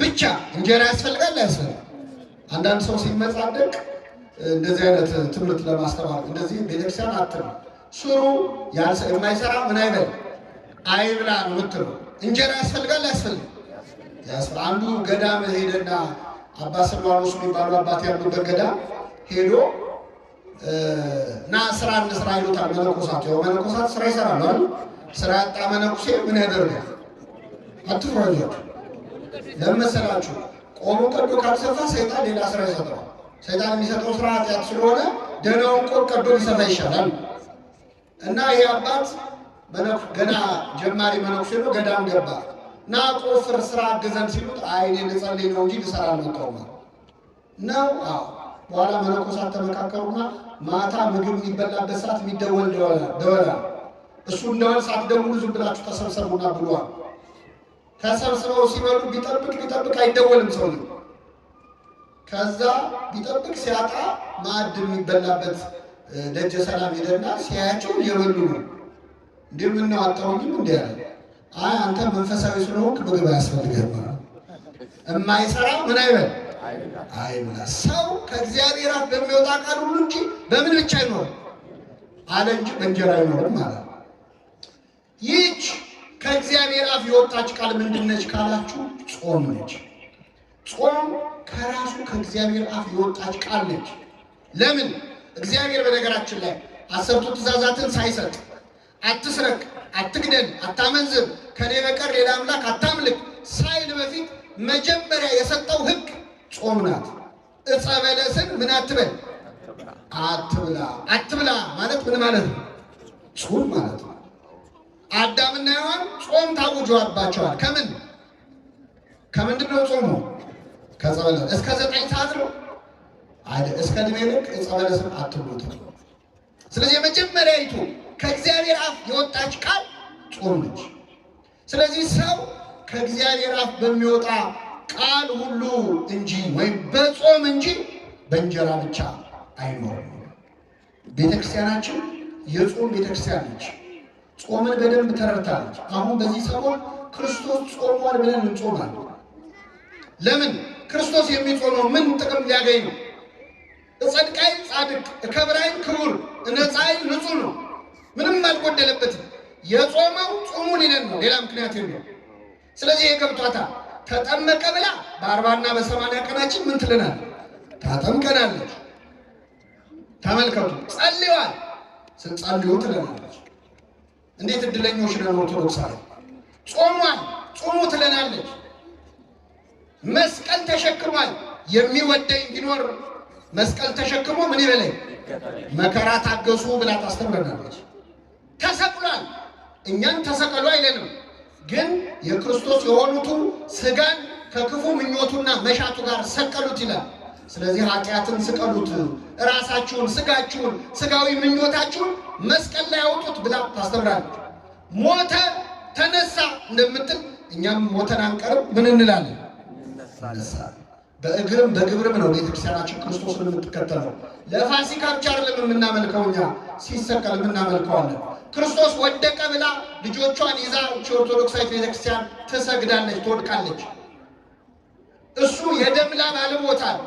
B: ብቻ። እንጀራ ያስፈልጋል አያስፈልግም? አንዳንድ ሰው ሲመጻደቅ እንደዚህ አይነት ትምህርት ለማስተማር እንደዚህ ቤተክርስቲያን አትም ስሩ የማይሰራ ምን አይበል አይብላ ነው የምትለው። እንጀራ ያስፈልጋል አያስፈልግም? አንዱ ገዳም ሄደና አባ ስልዋኖስ የሚባሉ አባት ያሉበት ገዳም ሄዶ እና ስራ እንስራ ይሉታል መነኮሳቱ። ያው መነኮሳት ስራ ይሰራሉ አይደል? ስራ ያጣ መነኩሴ ምን ያደርጋል? አትፍራችሁ። ለምን መሰላችሁ? ቆሞ ቀዶ ካልሰፋ ሰይጣን ሌላ ስራ ይሰጠዋል። ሰይጣን የሚሰጠው ስራ ኃጢአት ስለሆነ ደህናውን ቆም ቀዶ ሊሰፋ ይሻላል። እና ይህ አባት ገና ጀማሪ መነኩሴ ነው። ገዳም ገባ እና ቆፍር ስራ አገዘን ሲሉት አይ እኔ ልጸልይ ነው እንጂ ልሰራ አልመጣሁም ነው። በኋላ መነኮሳት ተመካከሩና ማታ ምግብ የሚበላበት ሰዓት የሚደወል ደወላ እሱ እንደወል ሳትደውሉ ዝም ብላችሁ ተሰብሰቡና ብሏል። ተሰብስበው ሲበሉ ቢጠብቅ አይደወልም ሰው። ከዛ ቢጠብቅ ሲያጣ ማዕድ የሚበላበት ደጀ ሰላም ሄደና ሲያያቸው እየበሉ ነው። እንደምነው አጣውኝም እንዲ ያለ አይ አንተ መንፈሳዊ ስለሆንክ ምግብ አያስፈልግህም። የማይሰራ ምን አይበል አይብላ። ሰው ከእግዚአብሔር አፍ በሚወጣ ቃል ሁሉ እንጂ በምን ብቻ አይኖርም አለ እንጂ በእንጀራ አይኖርም ማለት ነው። ይህች ከእግዚአብሔር አፍ የወጣች ቃል ምንድነች ካላችሁ ጾም ነች። ጾም ከራሱ ከእግዚአብሔር አፍ የወጣች ቃል ነች።
A: ለምን? እግዚአብሔር በነገራችን ላይ 10ቱ ትእዛዛትን ሳይሰጥ አትስረቅ፣ አትግደል፣ አታመንዝር፣ ከኔ በቀር ሌላ አምላክ አታምልክ ሳይል በፊት መጀመሪያ የሰጠው ሕግ ጾም ናት። ዕፀ በለስን ምን አትበል? አትብላ። አትብላ ማለት ምን ማለት ነው? ጾም ማለት ነው። አዳምና ሔዋን ጾም ታውጆባቸዋል። ከምንድን ነው ጾሙ? ከዕፀ በለስ። እስከ 9 ሰዓት ነው አይደል? እስከ ዕድሜ ልክ ዕፀ በለስን አትብሉ። ስለዚህ የመጀመሪያይቱ ከእግዚአብሔር አፍ የወጣች ቃል ጾም ነች። ስለዚህ ሰው ከእግዚአብሔር አፍ በሚወጣ ቃል ሁሉ እንጂ ወይም በጾም እንጂ በእንጀራ ብቻ አይኖርም። ቤተክርስቲያናችን የጾም ቤተክርስቲያን ነች። ጾምን በደንብ ተረድታለች። አሁን በዚህ ሰሞን ክርስቶስ ጾሟል ብለን እንጾማለን። ለምን? ክርስቶስ የሚጾመው ምን ጥቅም ሊያገኝ ነው? እጸድቃይ ጻድቅ፣ እከብራይን ክቡር፣ እነጻይ ንጹሕ ነው። ምንም አልጎደለበትም። የጾመው ጾሙ ሊለን ነው፣ ሌላ ምክንያት የለውም። ስለዚህ የገብቷታል። ተጠመቀ ብላ በ40 እና በ80 ቀናችን ምን ትልናል? ታጠምቀናለች። ተመልከቱ። ጸልዋል፣ ስንጸልዩ ትለናለች። እንዴት እድለኞች ነን ኦርቶዶክሳዊ። ጾሟል፣ ጾሙ ትለናለች። መስቀል ተሸክሟል። የሚወደኝ ቢኖር መስቀል ተሸክሞ ምን ይበለኝ? መከራ ታገሱ ብላ ታስተምረናለች። ተሰቅሏል። እኛን ተሰቀሉ አይለንም፣ ግን የክርስቶስ የሆኑቱ ስጋን ከክፉ ምኞቱና መሻቱ ጋር ሰቀሉት ይላል። ስለዚህ ኃጢአትን ስቀሉት፣ ራሳችሁን፣ ስጋችሁን፣ ስጋዊ ምኞታችሁን መስቀል ላይ አውጡት ብላ ታስተምራለች። ሞተ ተነሳ እንደምትል እኛም ሞተን አንቀርም። ምን እንላለን? እንነሳለን። በእግርም በግብርም ነው ቤተክርስቲያናችን ክርስቶስን የምትከተለው። ለፋሲካ ብቻ አይደለም የምናመልከው፣ እኛ ሲሰቀል የምናመልከዋለን። ክርስቶስ ወደቀ ብላ ልጆቿን ይዛ ኦርቶዶክሳዊት ቤተክርስቲያን ትሰግዳለች፣ ትወድቃለች። እሱ የደም ላብ አልቦታል።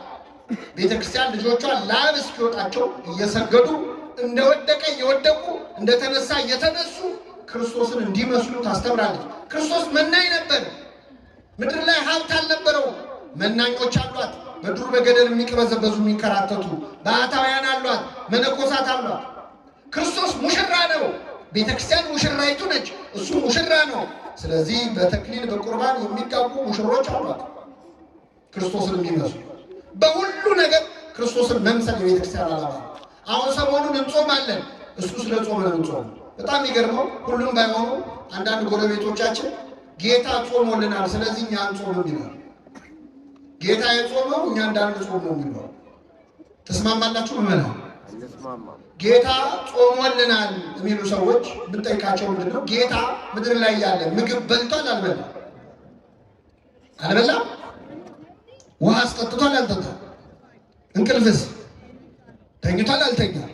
A: ቤተክርስቲያን ልጆቿን ላብ እስኪወጣቸው እየሰገዱ እንደወደቀ እየወደቁ እንደተነሳ እየተነሱ ክርስቶስን እንዲመስሉ ታስተምራለች። ክርስቶስ መናኝ ነበር። ምድር ላይ ሀብት አልነበረው። መናኞች አሏት፣ በዱር በገደል የሚቀበዘበዙ የሚንከራተቱ ባህታውያን አሏት፣ መነኮሳት አሏት። ክርስቶስ ሙሽራ ነው። ቤተክርስቲያን ሙሽራይቱ ነች፣ እሱ ሙሽራ ነው። ስለዚህ በተክሊል በቁርባን የሚጋቡ ሙሽሮች አሏት፣ ክርስቶስን የሚመስሉ። በሁሉ ነገር ክርስቶስን መምሰል የቤተክርስቲያን ዓላማ። አሁን ሰሞኑን እንጾማለን፣ እሱ ስለ ጾም ነው እንጾም። በጣም የሚገርመው ሁሉም ባይሆኑ አንዳንድ ጎረቤቶቻችን ጌታ ጾሞልናል፣ ስለዚህ እኛ አንጾምም ይላል። ጌታ የጾመው እኛ እንዳንጾም ነው የሚለው። ተስማማላችሁ? ምመና ጌታ ጾሞልናል የሚሉ ሰዎች ብንጠይቃቸው ምንድን ነው? ጌታ ምድር ላይ ያለ ምግብ በልቷል አልበላም? አልበላም? ውሃ አስጠጥቷል አልጠጣም? እንቅልፍስ ተኝቷል አልተኛም?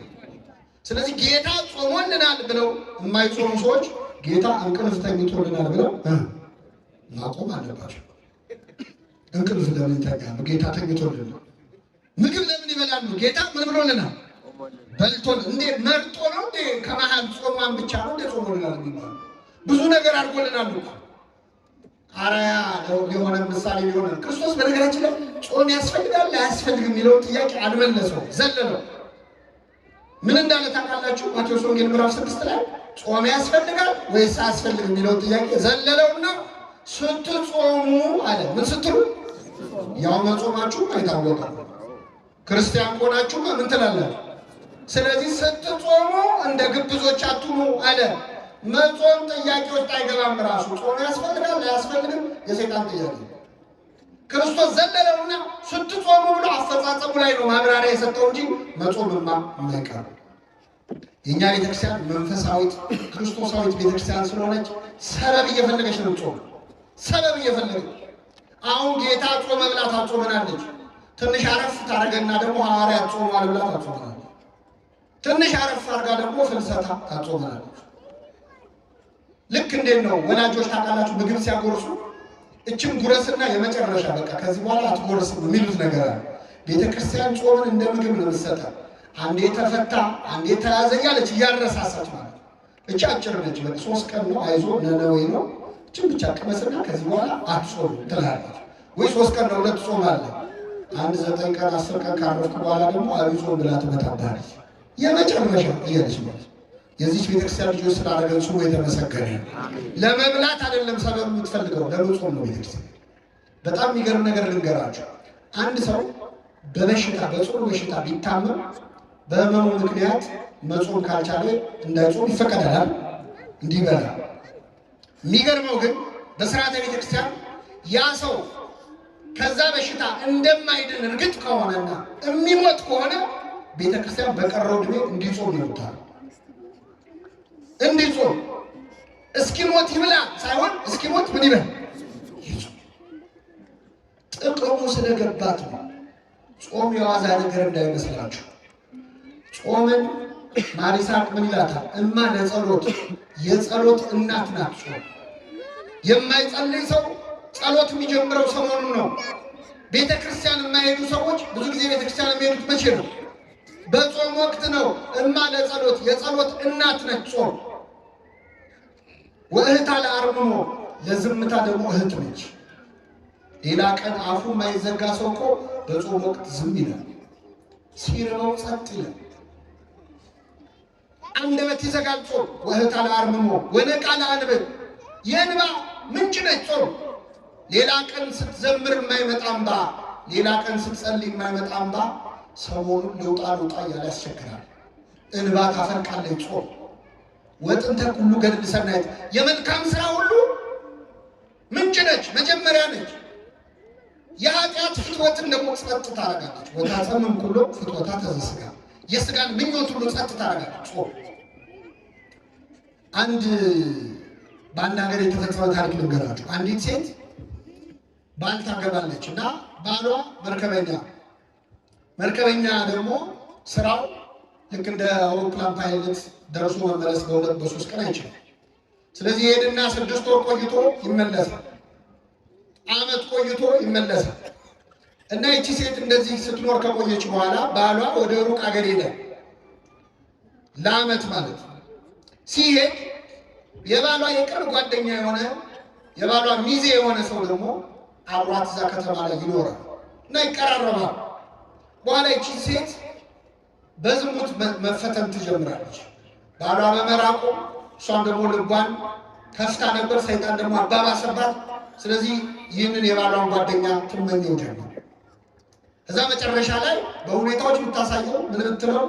A: ስለዚህ ጌታ ጾሞልናል ብለው የማይጾሙ ሰዎች ጌታ እንቅልፍ ተኝቶልናል ብለው ማቆም አለባቸው። እንቅልፍ ለምን ይተኛሉ? ጌታ ተኝቶልናል። ምግብ ለምን ይበላሉ? ጌታ ምን ብሎልናል? በልቶል። እንዴ መርጦ ነው እንዴ? ከመሃል ጾማን ብቻ ነው እንዴ ጾሞልናል የሚባለው? ብዙ ነገር አድርጎልናል እኮ። አርአያ የሆነ ምሳሌ የሆነ ክርስቶስ በነገራችን ላይ ጾም ያስፈልጋል አያስፈልግም የሚለውን ጥያቄ አልመለሰው፣ ዘለለው። ምን እንዳለ ታውቃላችሁ? ማቴዎስ ወንጌል ምዕራፍ 6 ላይ ጾም ያስፈልጋል ወይስ አያስፈልግም የሚለውን ጥያቄ ዘለለውና ስትጾሙ አለ። ምን ስትሉ? ያው መጾማችሁ አይታወቀ። ክርስቲያን ሆናችሁ ምን ትላላችሁ? ስለዚህ ስትጾሙ እንደ ግብዞች አትሁኑ አለ። መጾም ጥያቄ ውስጥ አይገባም። ራሱ ጾም ያስፈልጋል አያስፈልግም የሰይጣን ጥያቄ። ክርስቶስ ዘለለውና ስትጾሙ ብሎ አፈጻጸሙ ላይ ነው ማብራሪያ የሰጠው እንጂ መጾምማ የማይቀር። የእኛ ቤተክርስቲያን መንፈሳዊት ክርስቶሳዊት ቤተክርስቲያን ስለሆነች ሰበብ እየፈለገች ነው ጾም፣ ሰበብ እየፈለገች። አሁን ጌታ ጾመ ብላ ታጾመናለች። ትንሽ አረፍ ታደርገና ደግሞ ሐዋርያት ጾመዋል ብላ ታጾመናለች። ትንሽ አረፍ አድርጋ ደግሞ ፍልሰታ ታጾመናለች። ልክ እንዴት ነው ወላጆች ታውቃላችሁ፣ ምግብ ሲያጎርሱ እችም ጉረስና የመጨረሻ በቃ ከዚህ በኋላ አትጎርስም የሚሉት ነገር አለ። ቤተክርስቲያን ጾምን እንደ ምግብ ነው የምትሰጠው። አንዴ ተፈታ አንዴ ተያዘ እያለች እያረሳሳች ማለት። እቺ አጭር ነች፣ በቃ 3 ቀን ነው አይዞ ነነዌ ነው እቺን ብቻ ቅመስና ከዚህ በኋላ አትጾም ትላለች። ወይ 3 ቀን ነው 2 ጾም አለ። አንድ 9 ቀን 10 ቀን ካረፍኩ በኋላ ደግሞ አብይ ጾም ብላ ትመጣብሃለች። የመጨረሻ እያለች ነው። የዚች ቤተክርስቲያን ልጆች ስላደረገን ስሙ የተመሰገነ። ለመብላት አይደለም ሰበብ የምትፈልገው ለመጾም ነው ቤተክርስቲያን። በጣም የሚገርም ነገር ልንገራቸው። አንድ ሰው በበሽታ በጽኑ በሽታ ቢታመም በህመሙ ምክንያት መጾም ካልቻለ እንዳይጾም ይፈቀዳል፣ እንዲበላ። የሚገርመው ግን በስርዓተ ቤተክርስቲያን ያ ሰው ከዛ በሽታ እንደማይድን እርግጥ ከሆነና የሚሞት ከሆነ ቤተክርስቲያን በቀረው ዕድሜ እንዲጾም ይወጣል። እንዲጾም እስኪሞት ይብላ ሳይሆን እስኪሞት ምን ይበል ይጾም። ጥቅሙ ስለገባት ነው። ጾም የዋዛ ነገር እንዳይመስላችሁ። ጾምን ማር ይስሐቅ ምን ይላታል? እማ ለጸሎት የጸሎት እናት ናት ጾም። የማይጸልይ ሰው ጸሎት የሚጀምረው ሰሞኑን ነው። ቤተክርስቲያን የማይሄዱ ሰዎች ብዙ ጊዜ ቤተክርስቲያን የሚሄዱት መቼ ነው? በጾም ወቅት ነው። እማ ለጸሎት የጸሎት እናት ነች ጾም። ወእህታ ለአርምሞ ለዝምታ ደግሞ እህት ነች። ሌላ ቀን አፉ የማይዘጋ ሰው እኮ በጾም ወቅት ዝም ይላል፣ ሲርበው ጸጥ ይላል። አንደበት ይዘጋል ጾም። ወእህታ ለአርምሞ ወነቃ ለአንብብ የእንባ ምንጭ ነች ጾም። ሌላ ቀን ስትዘምር የማይመጣ እንባ፣ ሌላ ቀን ስትጸልይ የማይመጣ እንባ ሰሞኑን ልውጣ እያለ ያስቸግራል። እንባ ታፈልቃለች ጾም። ወጥንተ ኩሉ ገድል ሰናይት የመልካም ስራ ሁሉ ምንጭ ነች፣ መጀመሪያ ነች። የኃጢአት ፍትወትን ደግሞ ጸጥ ታደርጋለች። ወታጸምም ኩሎ ፍትወታ ተዘስጋ የስጋን ምኞት ሁሉ ጸጥ ታደርጋለች ጾም። በአንድ ሀገር የተፈጸመ ታሪክ ልንገራችሁ። አንዲት ሴት ባል ታገባለች እና ባሏ መርከበኛ ደግሞ ስራው ልክ እንደ አውሮፕላን ፓይለት ደርሶ መመለስ በ2 በ3 ቀን አይችልም። ስለዚህ ሄድና 6 ወር ቆይቶ ይመለሳል፣ ዓመት ቆይቶ ይመለሳል። እና ይቺ ሴት እንደዚህ ስትኖር ከቆየች በኋላ ባሏ ወደ ሩቅ ሀገር ሄደ፣ ለዓመት ማለት ሲሄድ የባሏ የቅርብ ጓደኛ የሆነ የባሏ ሚዜ የሆነ ሰው ደግሞ አብሯት እዛ ከተማ ላይ ይኖራል እና ይቀራረባል። በኋላ ይቺ ሴት በዝሙት መፈተን ትጀምራለች። ባሏ በመራቁ እሷም ደግሞ ልቧን ከፍታ ነበር፣ ሰይጣን ደግሞ አባባሰባት። ስለዚህ ይህንን የባሏን ጓደኛ ትመኘው ጀመር። እዛ መጨረሻ ላይ በሁኔታዎች የምታሳየው ምን ብትለው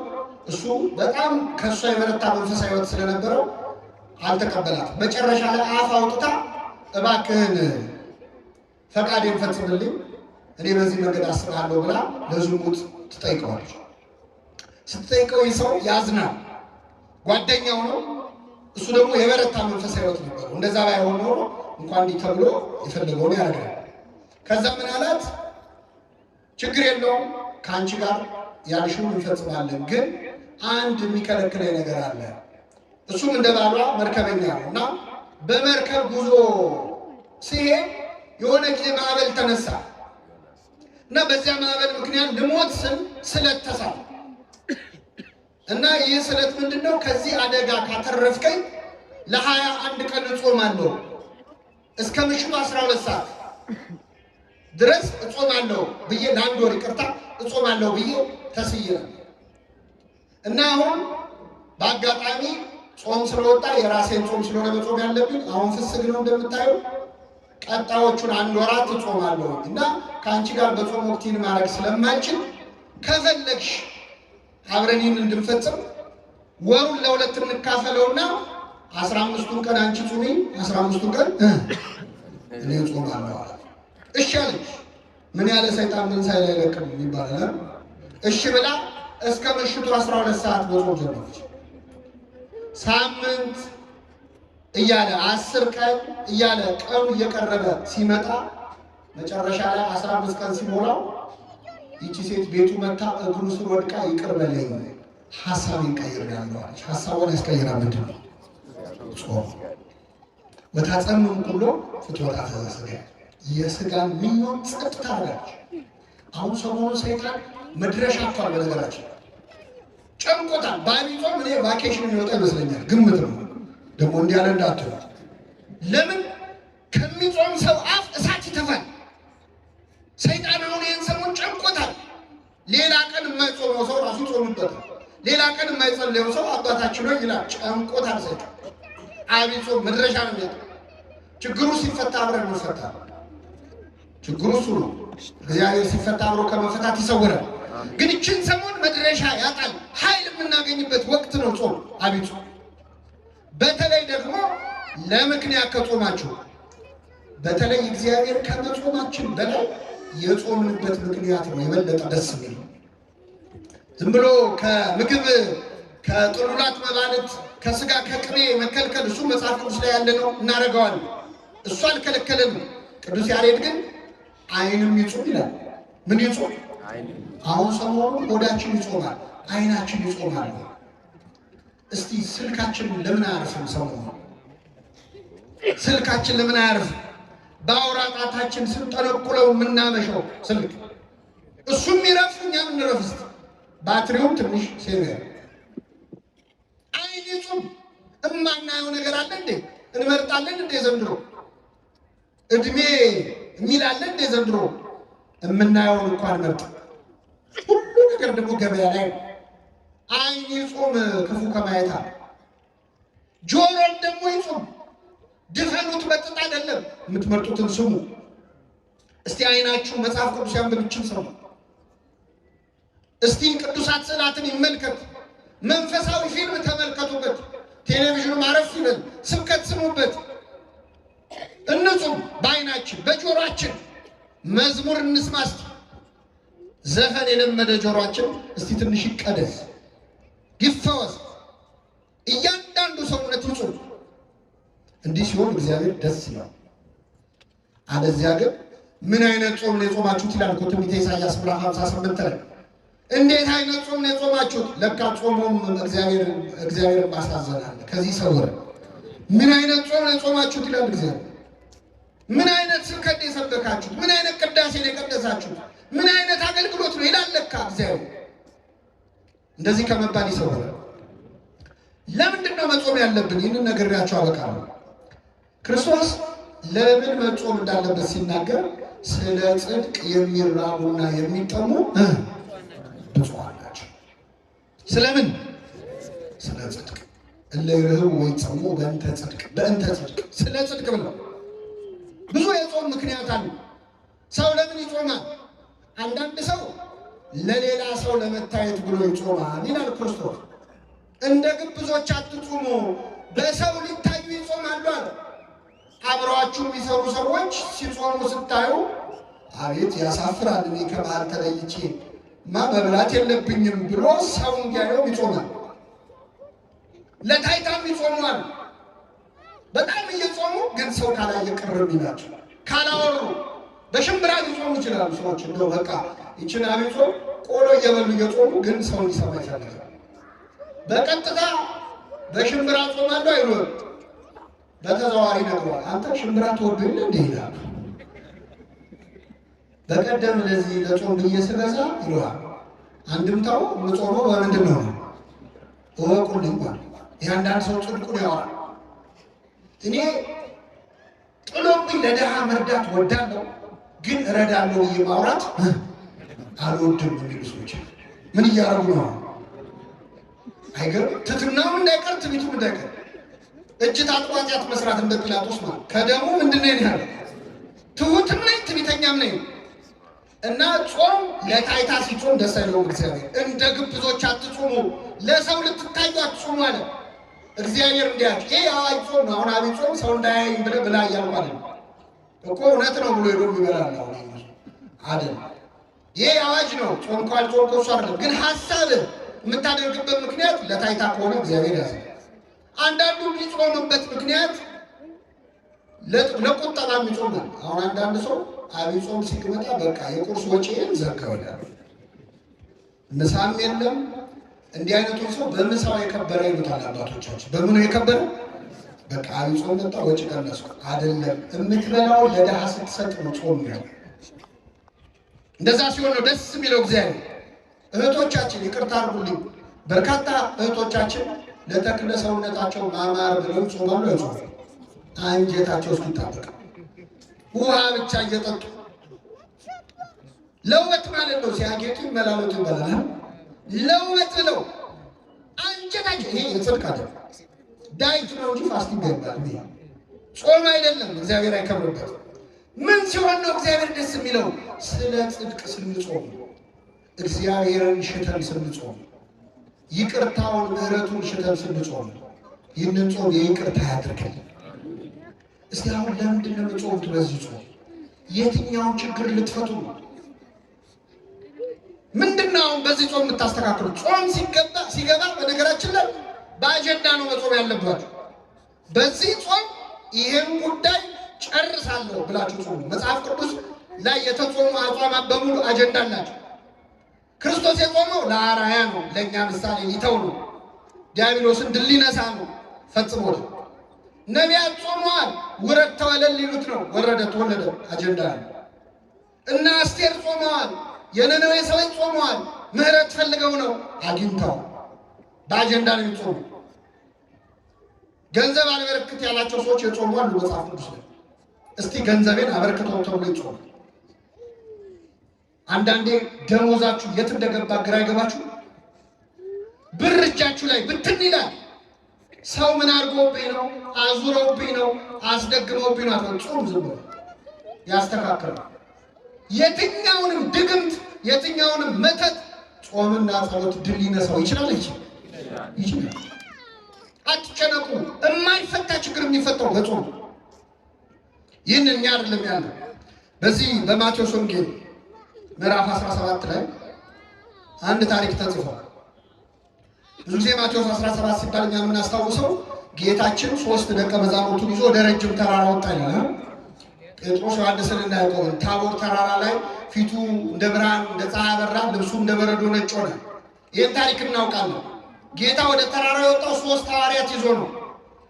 A: እሱ በጣም ከእሷ የበረታ መንፈሳዊ ሕይወት ስለነበረው አልተቀበላት። መጨረሻ ላይ አፍ አውጥታ እባክህን ፈቃዴን ፈጽምልኝ፣ እኔ በዚህ መንገድ አስብሃለሁ ብላ ለዝሙት ትጠይቀዋለች። ስትጠይቀው ይህ ሰው ያዝናል። ጓደኛው ነው፣ እሱ ደግሞ የበረታ መንፈሳዊ ሕይወት ነበረው። እንደዛ ባይሆን ኖሮ እንኳን እንዲህ ተብሎ የፈለገውን ያደርጋል። ከዛ ምን አላት? ችግር የለውም ከአንቺ ጋር ያልሽውን እንፈጽማለን፣ ግን አንድ የሚከለክለኝ ነገር አለ። እሱም እንደ ባሏ መርከበኛ ነው እና በመርከብ ጉዞ ሲሄድ የሆነ ጊዜ ማዕበል ተነሳ እና በዚያ ማዕበል ምክንያት ልሞት ስል ስለት ተሳለ እና ይህ ስለት ምንድነው? ከዚህ አደጋ ካተረፍከኝ ለ21 ቀን እጾማለሁ፣ እስከ ምሽቱ 12 ሰዓት ድረስ እጾማለሁ ብዬ ለአንድ ወር ይቅርታ እጾማለሁ ብዬ ተስይላል እና አሁን በአጋጣሚ ጾም ስለወጣ የራሴን ጾም ስለሆነ መጾም ያለብኝ አሁን ፍስግ ነው እንደምታየው። ቀጣዮቹን 1 ወራት እጾማለሁ እና ከአንቺ ጋር በጾም ወቅቲን ማድረግ ስለማንችል ከፈለግሽ አብረን እንድንፈጽም ወሩን ለ2 እንካፈለውና 15ቱን ቀን አንቺ ጾሚ፣ 15ቱን ቀን እኔ ጾማለሁ አለ። እሺ አለች። ምን ያለ ሰይጣን ምን ሳይል አይለቅም ይባላል። እሺ ብላ እስከ ምሽቱ 12 ሰዓት መጾም ጀመረች። ሳምንት እያለ 10 ቀን እያለ ቀኑ እየቀረበ ሲመጣ መጨረሻ ላይ 15 ቀን ሲሞላው ይቺ ሴት ቤቱ መታ እግሩ ስር ወድቃ ይቅር በለኝ ሐሳቤን ቀይሬያለሁ አለች። ሐሳቧን ያስቀይራ ምንድን ነው? ጾም። ወታጸምም ኩሎ ፍትወታ ተዘስጋ የስጋን ምኞት ጸጥ ታደርጋለች። አሁን ሰሞኑን ሰይጣን መድረሻ አጥቷል። በነገራችን ጨንቆታል። በአብይ ጾም እኔ ቫኬሽን የሚወጣ ይመስለኛል፣ ግምት ነው ደግሞ እንዲያለ እንዳትሉ። ለምን ከሚጾም ሰው አፍ እሳት ይተፋል። ሰይጣን አሁን ይህን ሰሞን ጨንቆታል። ሌላ ቀን የማይጾመው ሰው ራሱ ጾምበታል። ሌላ ቀን የማይጸልየው ሰው አባታችን ሆይ ይላል። ጨንቆት አልሰጭ አብይ ጾም መድረሻ ነው የሚያጣ። ችግሩ ሲፈታ አብረን እንፈታ። ችግሩ እሱ ነው። እግዚአብሔር ሲፈታ አብሮ ከመፈታት ይሰውራል። ግን እችን ሰሞን መድረሻ ያጣል። ኃይል የምናገኝበት ወቅት ነው ጾም፣ አብይ ጾም። በተለይ ደግሞ ለምክንያት ከጾማችሁ በተለይ እግዚአብሔር ከመጾማችን በላይ የጾምንበት ምክንያት ነው የበለጠ ደስ የሚል። ዝም ብሎ ከምግብ ከጥሉላት መባለት ከስጋ ከቅቤ መከልከል እሱ መጽሐፍ ቅዱስ ላይ ያለ ነው፣ እናደርገዋለን። እሱ አልከለከለንም። ቅዱስ ያሬድ ግን ዓይንም ይጾም ይላል። ምን ይጾም? አሁን ሰሞኑን ሆዳችን ይጾማል፣ ዓይናችን ይጾማል። እስቲ ስልካችን ለምን አያርፍም? ሰሞኑን ስልካችን ለምን አያርፍም? በአውራ ጣታችን ስንጠነቁለው የምናመሸው ስልክ እሱም ይረፍ፣ እኛም እንረፍ። እስቲ ባትሪውም ትንሽ ሴቪየር። ዓይን ይጹም። እማናየው ነገር አለ እንዴ? እንመርጣለን እንዴ? ዘንድሮ እድሜ የሚላለ እንዴ? ዘንድሮ የምናየውን እንኳን መርጥ። ሁሉ ነገር ደግሞ ገበያ ላይ ዓይን ይጹም፣ ክፉ ከማየት አለ። ጆሮም ደግሞ ይጹም። ድፈኑት፣ በጥጥ አይደለም። የምትመርጡትን ስሙ። እስቲ ዓይናችሁ መጽሐፍ ቅዱስ ያንብብችን ሰው። እስቲ ቅዱሳት ስዕላትን ይመልከት። መንፈሳዊ ፊልም ተመልከቱበት። ቴሌቪዥኑ ማረፍ ይበል። ስብከት ስሙበት። እንጹም በዓይናችን በጆሮአችን። መዝሙር እንስማ እስቲ። ዘፈን የለመደ ጆሮአችን እስቲ ትንሽ ይቀደስ፣ ይፈወስ። እያንዳንዱ ሰውነት ይጹም። እንዲህ ሲሆን እግዚአብሔር ደስ ይላል። አለዚያ ግን ምን አይነት ጾም ነው የጾማችሁት ይላል እኮ ትንቢተ ኢሳይያስ ምዕራፍ 58 ላይ። እንዴት አይነት ጾም ነው የጾማችሁት? ለካ ጾሙም እግዚአብሔር ማሳዘናል። ከዚህ ሰውር ምን አይነት ጾም ነው የጾማችሁት ይላል እግዚአብሔር። ምን አይነት ስብከት የሰበካችሁት? ምን አይነት ቅዳሴ ነው የቀደሳችሁት? ምን አይነት አገልግሎት ነው ይላል ለካ እግዚአብሔር። እንደዚህ ከመባል ይሰውራል። ለምንድን ነው መጾም ያለብን? ይህንን ነግሬያችሁ አበቃለሁ። ክርስቶስ ለምን መጾም እንዳለበት ሲናገር ስለ ጽድቅ የሚራቡና የሚጠሙ ብፁዓን ናቸው። ስለምን? ስለ ጽድቅ። እለ ይርህቡ ወይጸሙ በእንተ ጽድቅ፣ በእንተ ጽድቅ፣ ስለ ጽድቅ ብለው። ብዙ የጾም ምክንያት አሉ። ሰው ለምን ይጾማል? አንዳንድ ሰው ለሌላ ሰው ለመታየት ብሎ ይጾማል ይላል ክርስቶስ። እንደ ግብዞች አትጹሙ፣ በሰው ሊታዩ ይጾማሉ አለ። አብረዋችሁ የሚሰሩ ሰዎች ሲጾሙ ስታዩ አቤት ያሳፍራል፣ እኔ ከመሃል ተለይቼ መብላት የለብኝም ብሎ ሰው እንዲያየው ይጾማል። ለታይታም ይጾማል። በጣም እየጾሙ ግን ሰው ካላየ ቅርብ ይላቸው። ካላወሩ በሽምብራ ሊጾሙ ይችላሉ ሰዎች። እንደው በቃ ይችን አብይ ጾም ቆሎ እየበሉ እየጾሙ ግን ሰው ሊሰማ ይፈልጋል። በቀጥታ በሽምብራ ጾማለሁ አይሉም። በተዘዋዋሪ ነግሯል። አንተ ሽምብራ ትወዱኝ እንዴ ይላል። በቀደም ለዚህ ለጾም ብዬ ስገዛ ይሏል። አንድምታው የምጾመው በምንድን ነው? እወቁልኝ። የአንዳንድ ሰው ጽድቁን ያወራል። እኔ ጥሎብኝ ለድሃ መርዳት ወዳለሁ፣ ግን እረዳለሁ ብዬ ማውራት አልወድም የሚሉ ሰዎች ምን እያረጉ ነው? አይገርም? ትሕትናውም እንዳይቀር ትዕቢቱም እንዳይቀር እጅ ታጥቦ ኃጢአት መስራት እንደ ጲላጦስ ነው። ከደሙ ምንድን ነው ያለ? ትሑትም ነኝ ትዕቢተኛም ነኝ። እና ጾም ለታይታ ሲጾም ደስ አይለውም እግዚአብሔር። እንደ ግብዞች አትጾሙ፣ ለሰው ልትታዩ አትጾሙ አለ እግዚአብሔር። እንዲያች ይሄ አዋጅ ጾም ነው። አሁን አብይ ጾም ሰው እንዳያየኝ ብለህ ብላ እያልኩ አለ እኮ። እውነት ነው ብሎ ሄዶ ይበላል አሁን አይደል? ይሄ አዋጅ ነው። ጾም ካልጾም ከሱ አይደለም። ግን ሐሳብ የምታደርግበት ምክንያት ለታይታ ከሆነ እግዚአብሔር ያዘ። አንዳንዱ የሚጾምበት ምክንያት ለቁጠባ የሚጾም ነው። አሁን አንዳንድ ሰው አብይ ጾም ሲመጣ በቃ የቁርስ ወጪን ዘጋውላል፣ ምሳም የለም። እንዲህ አይነቱ ሰው በምሳው የከበረ ይሉታል አባቶቻችን። በምኑ የከበረ? በቃ አብይ ጾም መጣ ወጪ ቀነስኩ አይደለም። የምትበላው ለድሃ ስትሰጥ ነው ጾም ነው። እንደዛ ሲሆን ነው ደስ የሚለው እግዚአብሔር። እህቶቻችን ይቅርታ አድርጉልኝ፣ በርካታ እህቶቻችን ለተክለ ሰውነታቸው ማማር ብለው ጾማሉ። አይጾሙ አንጀታቸው እስኪጣበቅ ውሃ ብቻ እየጠጡ ለውበት ማለት ነው። ሲያጌጡ መላሎት ይባላል። ለውበት ብለው አንጀታቸው ይሄ የጽድቅ አይደለም፣ ዳይት ነው እንጂ ፋስቲንግ አይባልም። ይሄ ጾም አይደለም፣ እግዚአብሔር አይከብርበት። ምን ሲሆን ነው እግዚአብሔር ደስ የሚለው? ስለ ጽድቅ ስንጾም፣ እግዚአብሔርን ሽተን ስንጾም፣ ይቅርታውን ምሕረቱን ሽተን ስንጾም፣ ይህንን ጾም የይቅርታ ያድርገን። እስቲ አሁን ለምንድን ነው የምትጾሙት? በዚህ ጾም የትኛውን ችግር ልትፈቱ ነው? ምንድነው አሁን በዚህ ጾም የምታስተካክሉ? ጾም ሲገባ በነገራችን ላይ በአጀንዳ ነው መጾም ያለባችሁ። በዚህ ጾም ይሄን ጉዳይ ጨርሳለሁ ብላችሁ ጾሙ። መጽሐፍ ቅዱስ ላይ የተጾሙ አጽዋማት በሙሉ አጀንዳ አላቸው። ክርስቶስ የጾመው ለአርአያ ነው፣ ለእኛ ምሳሌ ሊተው ነው፣ ዲያብሎስን ድል ሊነሳ ነው፣ ፈጽሞ ነው። ነቢያት ጾመዋል፣ ውረድ ተወለድ ሊሉት ነው፣ ወረደ ተወለደ፣ አጀንዳ ነው። እና አስቴር ጾመዋል፣ የነነዌ ሰዎች ጾመዋል፣ ምሕረት ፈልገው ነው፣ አግኝተዋል። በአጀንዳ ነው የሚጾሙ። ገንዘብ አልበረክት ያላቸው ሰዎች የጾሙ አሉ መጽሐፍ ቅዱስ ላይ። እስቲ ገንዘቤን አበርክተው ተብሎ ይጾሙ። አንዳንዴ ደሞዛችሁ የት እንደገባ ግራ ይገባችሁ። ብር እጃችሁ ላይ ብትን ይላል። ሰው ምን አድርጎብኝ ነው? አዙረውብኝ ነው፣ አስደግመውብኝ ነው። ጾም ዝም ብሎ ያስተካክላል። የትኛውንም ድግምት የትኛውንም መተት ጾምና ጸሎት ድል ሊነሳው ይችላል። ይችላል። አትጨነቁ። የማይፈታ ችግር የሚፈታው በጾም። ይህን እኛ አይደለም ያለ። በዚህ በማቴዎስ ወንጌል ምዕራፍ 17 ላይ አንድ ታሪክ ተጽፏል። ብዙ ጊዜ ማቴዎስ 17 ሲባል እኛ የምናስታውሰው ጌታችን 3 ደቀ መዛሙርቱን ይዞ ወደ ረጅም ተራራ ወጣ ይላል። ጴጥሮስ ዮሐንስንና ያዕቆብን ታቦር ተራራ ላይ ፊቱ እንደ ብርሃን እንደ ፀሐይ በራ፣ ልብሱ እንደ በረዶ ነጭ ሆነ። ይህን ታሪክ እናውቃለን። ጌታ ወደ ተራራ የወጣው 3 ሐዋርያት ይዞ ነው።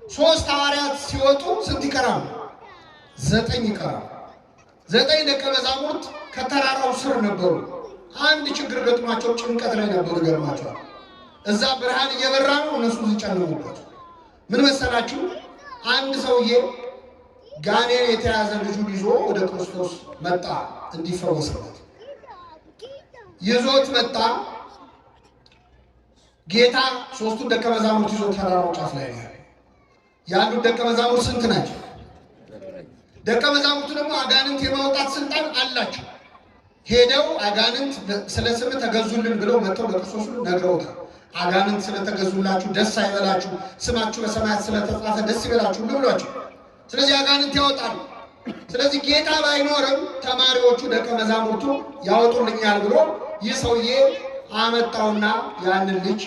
A: 3 ሐዋርያት ሲወጡ ስንት ይቀራሉ? 9 ይቀራሉ። 9 ደቀ መዛሙርት ከተራራው ስር ነበሩ። አንድ ችግር ገጥሟቸው ጭንቀት ላይ ነበሩ። ይገርማቸዋል። እዛ ብርሃን እየበራ ነው፣ እነሱ ይጨልሙባቸው። ምን መሰላችሁ? አንድ ሰውዬ ጋኔን የተያዘ ልጁን ይዞ ወደ ክርስቶስ መጣ እንዲፈወስለት። ይዞት መጣ። ጌታ 3ቱን ደቀ መዛሙርት ይዞ ተራራው ጫፍ ላይ ያሉት ደቀ መዛሙርት ስንት ናቸው? ደቀ መዛሙርቱ ደግሞ አጋንንት የማውጣት ስልጣን አላቸው። ሄደው አጋንንት ስለ ስም ተገዙልን ብለው መጥተው ለክርስቶስ ነግረውታል። አጋንንት ስለተገዙላችሁ ደስ አይበላችሁ፣ ስማችሁ በሰማያት ስለተጻፈ ደስ ይበላችሁ ብሏቸው። ስለዚህ አጋንንት ያወጣሉ። ስለዚህ ጌታ ባይኖርም ተማሪዎቹ ደቀ መዛሙርቱ ያወጡልኛል ብሎ ይህ ሰውዬ አመጣውና ያንን ልጅ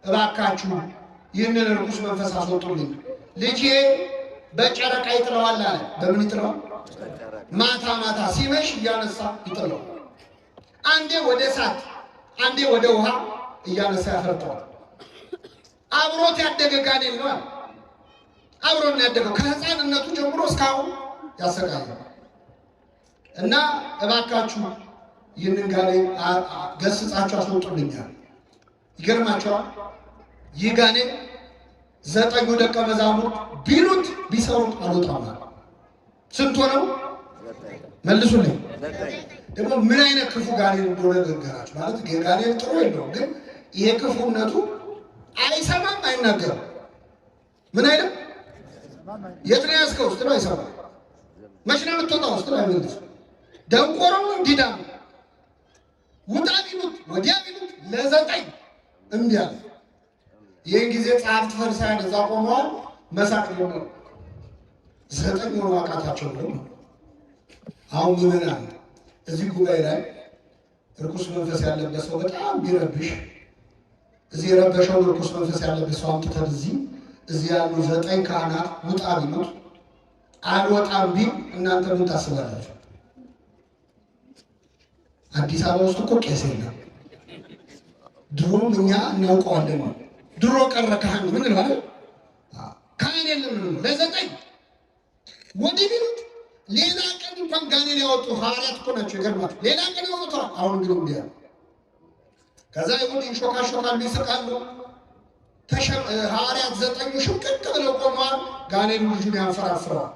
A: እባካችሁ ይህንን ርኩስ መንፈስ አስወጡልኝ፣ ልጄ በጨረቃ ይጥለዋል አለ። በምን ይጥለዋል? ማታ ማታ ሲመሽ እያነሳ ይጥለዋል። አንዴ ወደ እሳት አንዴ ወደ ውሃ እያነሳ ያፈርጠዋል። አብሮት ያደገ ጋኔን ነው። አብሮን ያደገው ከህፃንነቱ ጀምሮ እስካሁን ያሰቃያል። እና እባካችሁ ይህንን ጋኔን ገስጻችሁ አስወጡልኛል። ይገርማቸዋል። ይህ ጋኔን 9 ደቀ መዛሙርት ቢሉት ቢሰሩት አልወጣም። ስንት ሆነው? መልሱልኝ። ደግሞ ምን አይነት ክፉ ጋኔን እንደሆነ ነገራችሁ። ማለት ጋኔን ጥሩ የለውም፣ ግን ይሄ ክፉነቱ አይሰማም፣ አይናገርም። ምን አይልም። የት ነው ያዝከው ስትለው አይሰማም። መች ነው የምትወጣው ስትለው አይመልስም። ደንቆሮው ዲዳ ነው። ውጣ ቢሉት ወዲያ ቢሉት ለ9 እምቢ አለ። ይህን ጊዜ ጸሐፍት ፈሪሳውያን እዛ ቆመዋል። መሳቅ ጀመሩ። 9 ሆኖ አቃታቸው ብለው ነው። አሁን ምን አለ እዚህ ጉባኤ ላይ ርኩስ መንፈስ ያለበት ሰው በጣም ቢረብሽ፣ እዚህ የረበሸው ርኩስ መንፈስ ያለበት ሰው አምጥተን እዚህ ያሉ 9 ካህናት ውጣ ቢሉት አልወጣም ቢል እናንተ ምን ታስባላችሁ? አዲስ አበባ ውስጥ እኮ ቄስ የለም። ድሮም እኛ እናውቀዋለን። ድሮ ቀረ ካህን ምን ይላል? ካህን የለም ለ9 ወዲህ ቢሉት ሌላ ቀን እንኳን ጋኔን ያወጡ ሐዋርያት እኮ ናቸው። ይገርማችሁ። ሌላ ቀን ያወጡታል። አሁን ግን እንዲያ ከዛ ይሁን ይሾካሾካሉ፣ ይስቃሉ። ሐዋርያት 9 ሽምቅቅ ብለው ቆመዋል። ጋኔኑ ልጁን ያንፈራፍረዋል።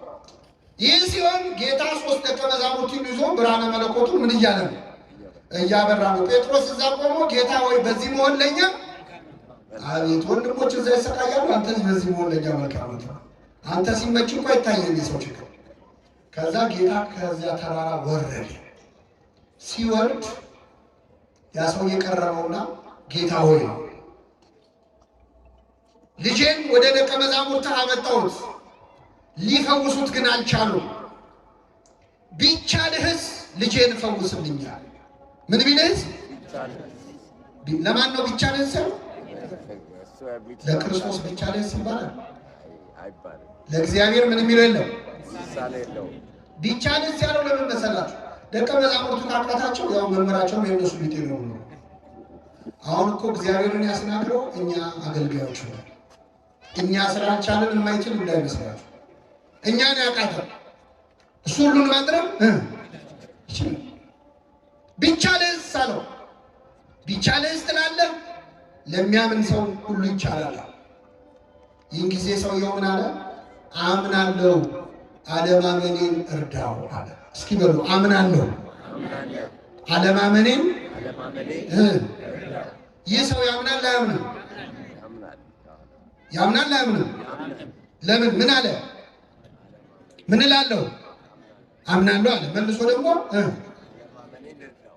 A: ይህ ሲሆን ጌታ 3 ደቀ መዛሙርቱን ይዞ ብርሃነ መለኮቱን ምን እያለ ነው?
B: እያበራ ነው። ጴጥሮስ እዛ ቆሞ ጌታ ሆይ በዚህ መሆን ለኛ አቤት ወንድሞች እዛ ይሰቃያሉ፣ አንተ በዚህ መሆን ለኛ መልካም ነው። አንተ ሲመች እኮ አይታየም የሰው ችግር። ከዛ ጌታ ከዚያ ተራራ ወረደ። ሲወርድ ያ ሰው የቀረበውና ጌታ ሆይ ልጄን ወደ ደቀ መዛሙርት አመጣሁት፣ ሊፈውሱት ግን አልቻሉም። ቢቻልህስ ልጄን ፈውስልኛል። ምን ቢልህስ? ለማን ነው ቢቻልህስ? ለክርስቶስ ቢቻልህስ ይባላል። ለእግዚአብሔር ምን የሚለው የለም። ቢቻልህስ ያለው ለምን መሰላችሁ? ደቀ መዛሙርቱ ካቃታቸው ያው መምህራቸውም የእነሱ ቢጤ ነው። አሁን እኮ እግዚአብሔርን ያስናግረው እኛ አገልጋዮች ነው። እኛ ስላልቻለን የማይችል እንዳይመስላችሁ። እኛን ያቃተን እሱ ሁሉን ማድረግ ይችላል። ቢቻልህስ አለው። ቢቻልህስ ትላለህ? ለሚያምን ሰው ሁሉ ይቻላል። ይህን ጊዜ ሰውየው ምን አለ? አምናለሁ፣ አለማመኔን እርዳው አለ። እስኪ በሉ አምናለሁ፣ አለማመኔን። ይህ ሰው ያምናል አያምንም? ያምናል አያምንም? ለምን? ምን አለ? ምን እላለሁ? አምናለሁ አለ። መልሶ ደግሞ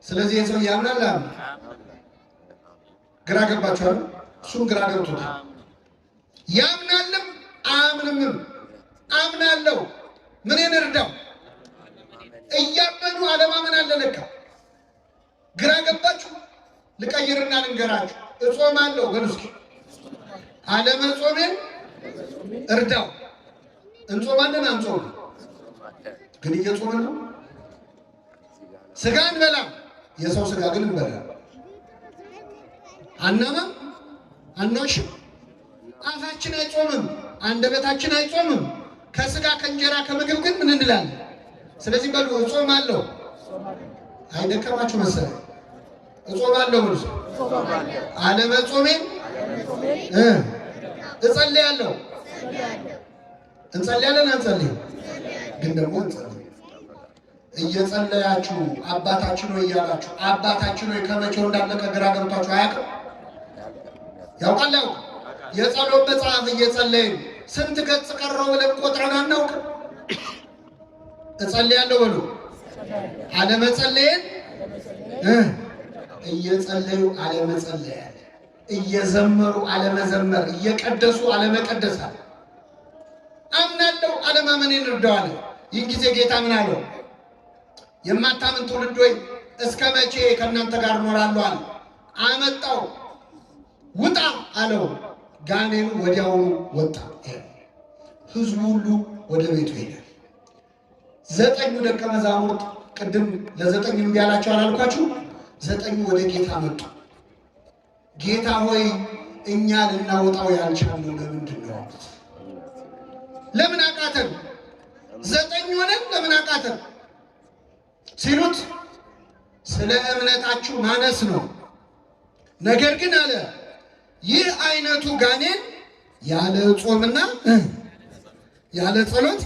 B: ስለዚህ የሰው ያምናል አያምንም? ግራ ገባችኋል? እሱም ግራ ገብቶታል። ያምናልም አያምንምም። አምናለሁ ምንን እርዳው? እያመኑ አለማመን አለ ለካ። ግራ ገባችሁ? ልቀይርና ልንገራችሁ። እጾማለሁ በሉ እስኪ። አለመጾሜን እርዳው። እንጾማለን አንጾም ግን እየጾምን ነው። ስጋ እንበላም፣ የሰው ስጋ ግን እንበላም። አናማም፣ አንዋሽም፣ አፋችን አይጾምም፣ አንደበታችን አይጾምም። ከስጋ ከእንጀራ ከምግብ ግን ምን እንላለን? ስለዚህ በሉ እጾማለሁ። አይደከማችሁ መሰለኝ። እጾማለሁ ብሉ። አለመጾሜን እጸልያለሁ። እንጸልያለን አንጸልይም? ግን ደግሞ እንጸልይ። እየጸለያችሁ አባታችን ሆይ እያላችሁ አባታችን ሆይ ከመቼው እንዳለቀ ግራ ገብቷችሁ አያውቅም? ያውቃል። ያውቅ የጸሎት መጽሐፍ እየጸለይን ስንት ገጽ ቀረው ብለን ቆጥረን አናውቅም? እጸልያለሁ በሉ። አለመጸለየን እየጸለዩ አለመጸለያ፣ እየዘመሩ አለመዘመር፣ እየቀደሱ አለመቀደስ። አምናለሁ አለማመኔን እርዳዋል። ይህን ጊዜ ጌታ ምን አለው? የማታምን ትውልድ ሆይ እስከ መቼ ከእናንተ ጋር እኖራለሁ አለ። አመጣው፣ ውጣ አለው። ጋኔኑ ወዲያውኑ ወጣ። ህዝቡ ሁሉ ወደ ቤቱ ሄደ። 9 ደቀ መዛሙርት ቅድም ለ9 እምቢ አላቸው አላልኳችሁ? 9 ወደ ጌታ መጡ። ጌታ ሆይ እኛ ልናወጣው ያልቻልነው ለምንድን ነው? ለምን አቃተን? 9 ሆነን ለምን አቃተን ሲሉት ስለ እምነታችሁ ማነስ ነው። ነገር ግን አለ ይህ አይነቱ ጋኔን ያለ ጾምና ያለ ጸሎት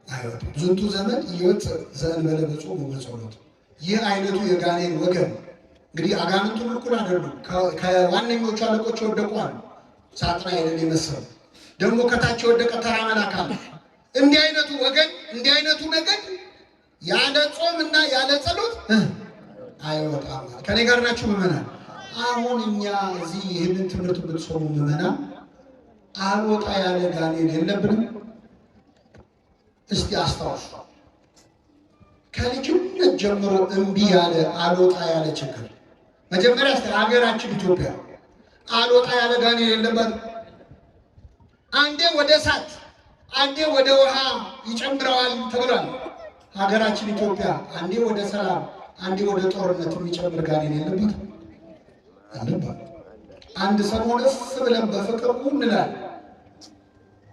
B: አይወጣም። ዝንቱ ዘመን ይወጥ ዘእንበለ በጾም ወበጸሎት። ይህ አይነቱ የጋኔን ወገን እንግዲህ አጋንንቱን እኩል አይደሉም። ከዋነኞቹ አለቆች ወደቋል። ሳጥናኤልን የመሰሉ ደግሞ ከታች የወደቀ ተራ መልአክ አለ። እንዲህ አይነቱ ወገን እንዲህ አይነቱ ነገድ ያለ ጾም እና ያለ ጸሎት አይወጣም። ከኔ ጋር ናችሁ ምዕመናን? አሁን እኛ እዚህ ይህንን ትምህርት ብትሰሙ ምዕመናን አልወጣ ያለ ጋኔን የለብንም? እስቲ አስታውሱ። ከልጅነት ጀምሮ እምቢ ያለ አልወጣ ያለ ችግር መጀመሪያ እስቲ ሀገራችን ኢትዮጵያ አልወጣ ያለ ጋኔን የለበትም? አንዴ ወደ እሳት አንዴ ወደ ውሃ ይጨምረዋል ተብሏል። ሀገራችን ኢትዮጵያ አንዴ ወደ ሰላም አንዴ ወደ ጦርነት የሚጨምር ጋኔን የለበትም? አለባት። አንድ ሰሞን እፍ ብለን በፍቅር እንላለን፣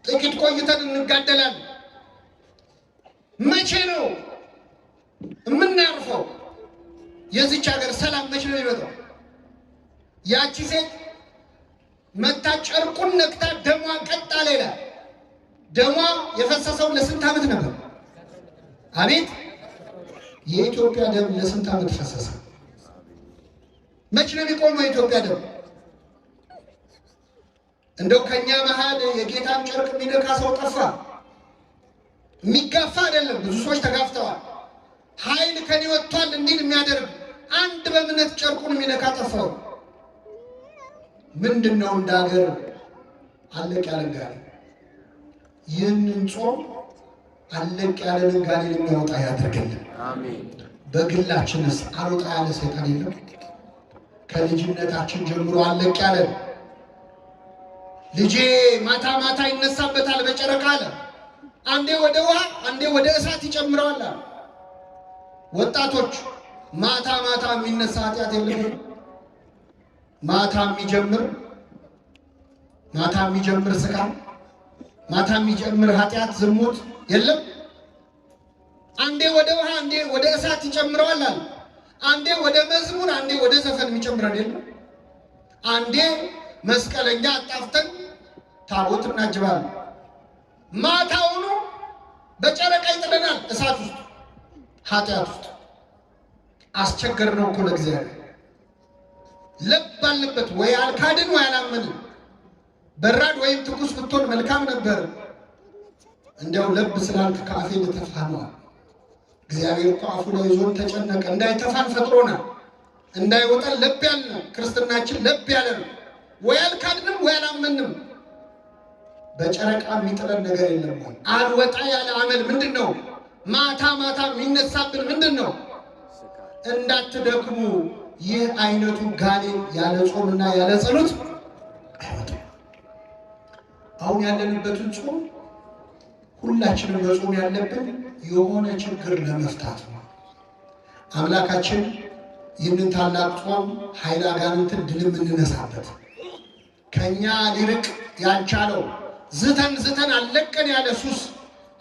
B: ጥቂት ቆይተን እንጋደላለን። መቼ ነው የምናርፈው? የዚች ሀገር ሰላም መቼ ነው የሚመጣው? ያቺ ሴት መታ ጨርቁን ነክታ ደሟ ቀጥ አለ ይላል። ደሟ የፈሰሰው ለስንት ዓመት ነበር? አቤት! የኢትዮጵያ ደም ለስንት ዓመት ፈሰሰ?
A: መች ነው የሚቆመው የኢትዮጵያ ደም? እንደው ከኛ መሃል የጌታን ጨርቅ የሚነካ ሰው ጠፋ? የሚጋፋ አይደለም፣ ብዙ ሰዎች ተጋፍተዋል። ኃይል ከኔ ወጥቷል እንዲል የሚያደርግ አንድ በእምነት ጨርቁን የሚነካ ጠፋው። ምንድነው? እንደ ሀገር አለቅ ያለን ጋኔ። ይህንን ጾም አለቅ ያለን ጋኔን የሚያወጣ ያድርግልን። አሜን። በግላችንስ አልወጣ ያለ ሰይጣን የለም? ከልጅነታችን ጀምሮ አለቅ ያለን ልጄ ማታ ማታ ይነሳበታል በጨረቃ አለ። አንዴ ወደ ውሃ አንዴ ወደ እሳት ይጨምረዋል። ወጣቶች ማታ ማታ የሚነሳ ኃጢአት የለም? ማታ የሚጀምር ስካር፣ ማታ የሚጀምር ኃጢአት ዝሙት የለም? አንዴ ወደ ውሃ አንዴ ወደ እሳት ይጨምረዋል። አንዴ ወደ መዝሙር አንዴ ወደ ዘፈን የሚጨምረን የለም? አንዴ መስቀለኛ አጣፍተን ታቦት እናጅባለን። ማታውኑ በጨረቃ ይጥለናል እሳት ውስጥ ኃጢአት ውስጥ። አስቸገር ነው እኮ ለእግዚአብሔር። ለብ ባለበት ወይ አልካድን ወይ አላመንን። በራድ ወይም ትኩስ ብትሆን መልካም ነበር። እንዲያው ለብ ስላልክ ከአፌ ልተፋ ነው። እግዚአብሔር እኮ አፉ ላይ ይዞን ተጨነቀ። እንዳይተፋን ፈጥሮናል። እንዳይወጣን ለብ ያለ ክርስትናችን ለብ ያለ ነው። ወይ አልካድንም ወይ አላመንም። በጨረቃ የሚጥለን ነገር የለም። አልወጣ ያለ አመል ምንድን ነው? ማታ ማታ የሚነሳብን ምንድን ነው? እንዳትደክሙ ይህ አይነቱ ጋኔን ያለ ጾምና ያለ ጸሎት አይወጣም። አሁን ያለንበትን ጾም ሁላችንም በጾም ያለብን የሆነ ችግር ለመፍታት ነው። አምላካችን ይህንን ታላቅ ጾም ኃይለ አጋንንትን ድል የምንነሳበት ከኛ ሊርቅ ያልቻለው ዝተን አለቀን ያለ ሱስ፣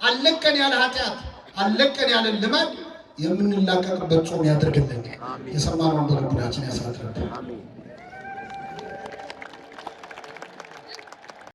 A: አለቀን ያለ ኃጢአት፣ አለቀን ያለ ልማድ የምንላቀቅበት ጾም ያድርግልን። የሰማነውን በልቡናችን ያሳድርብን።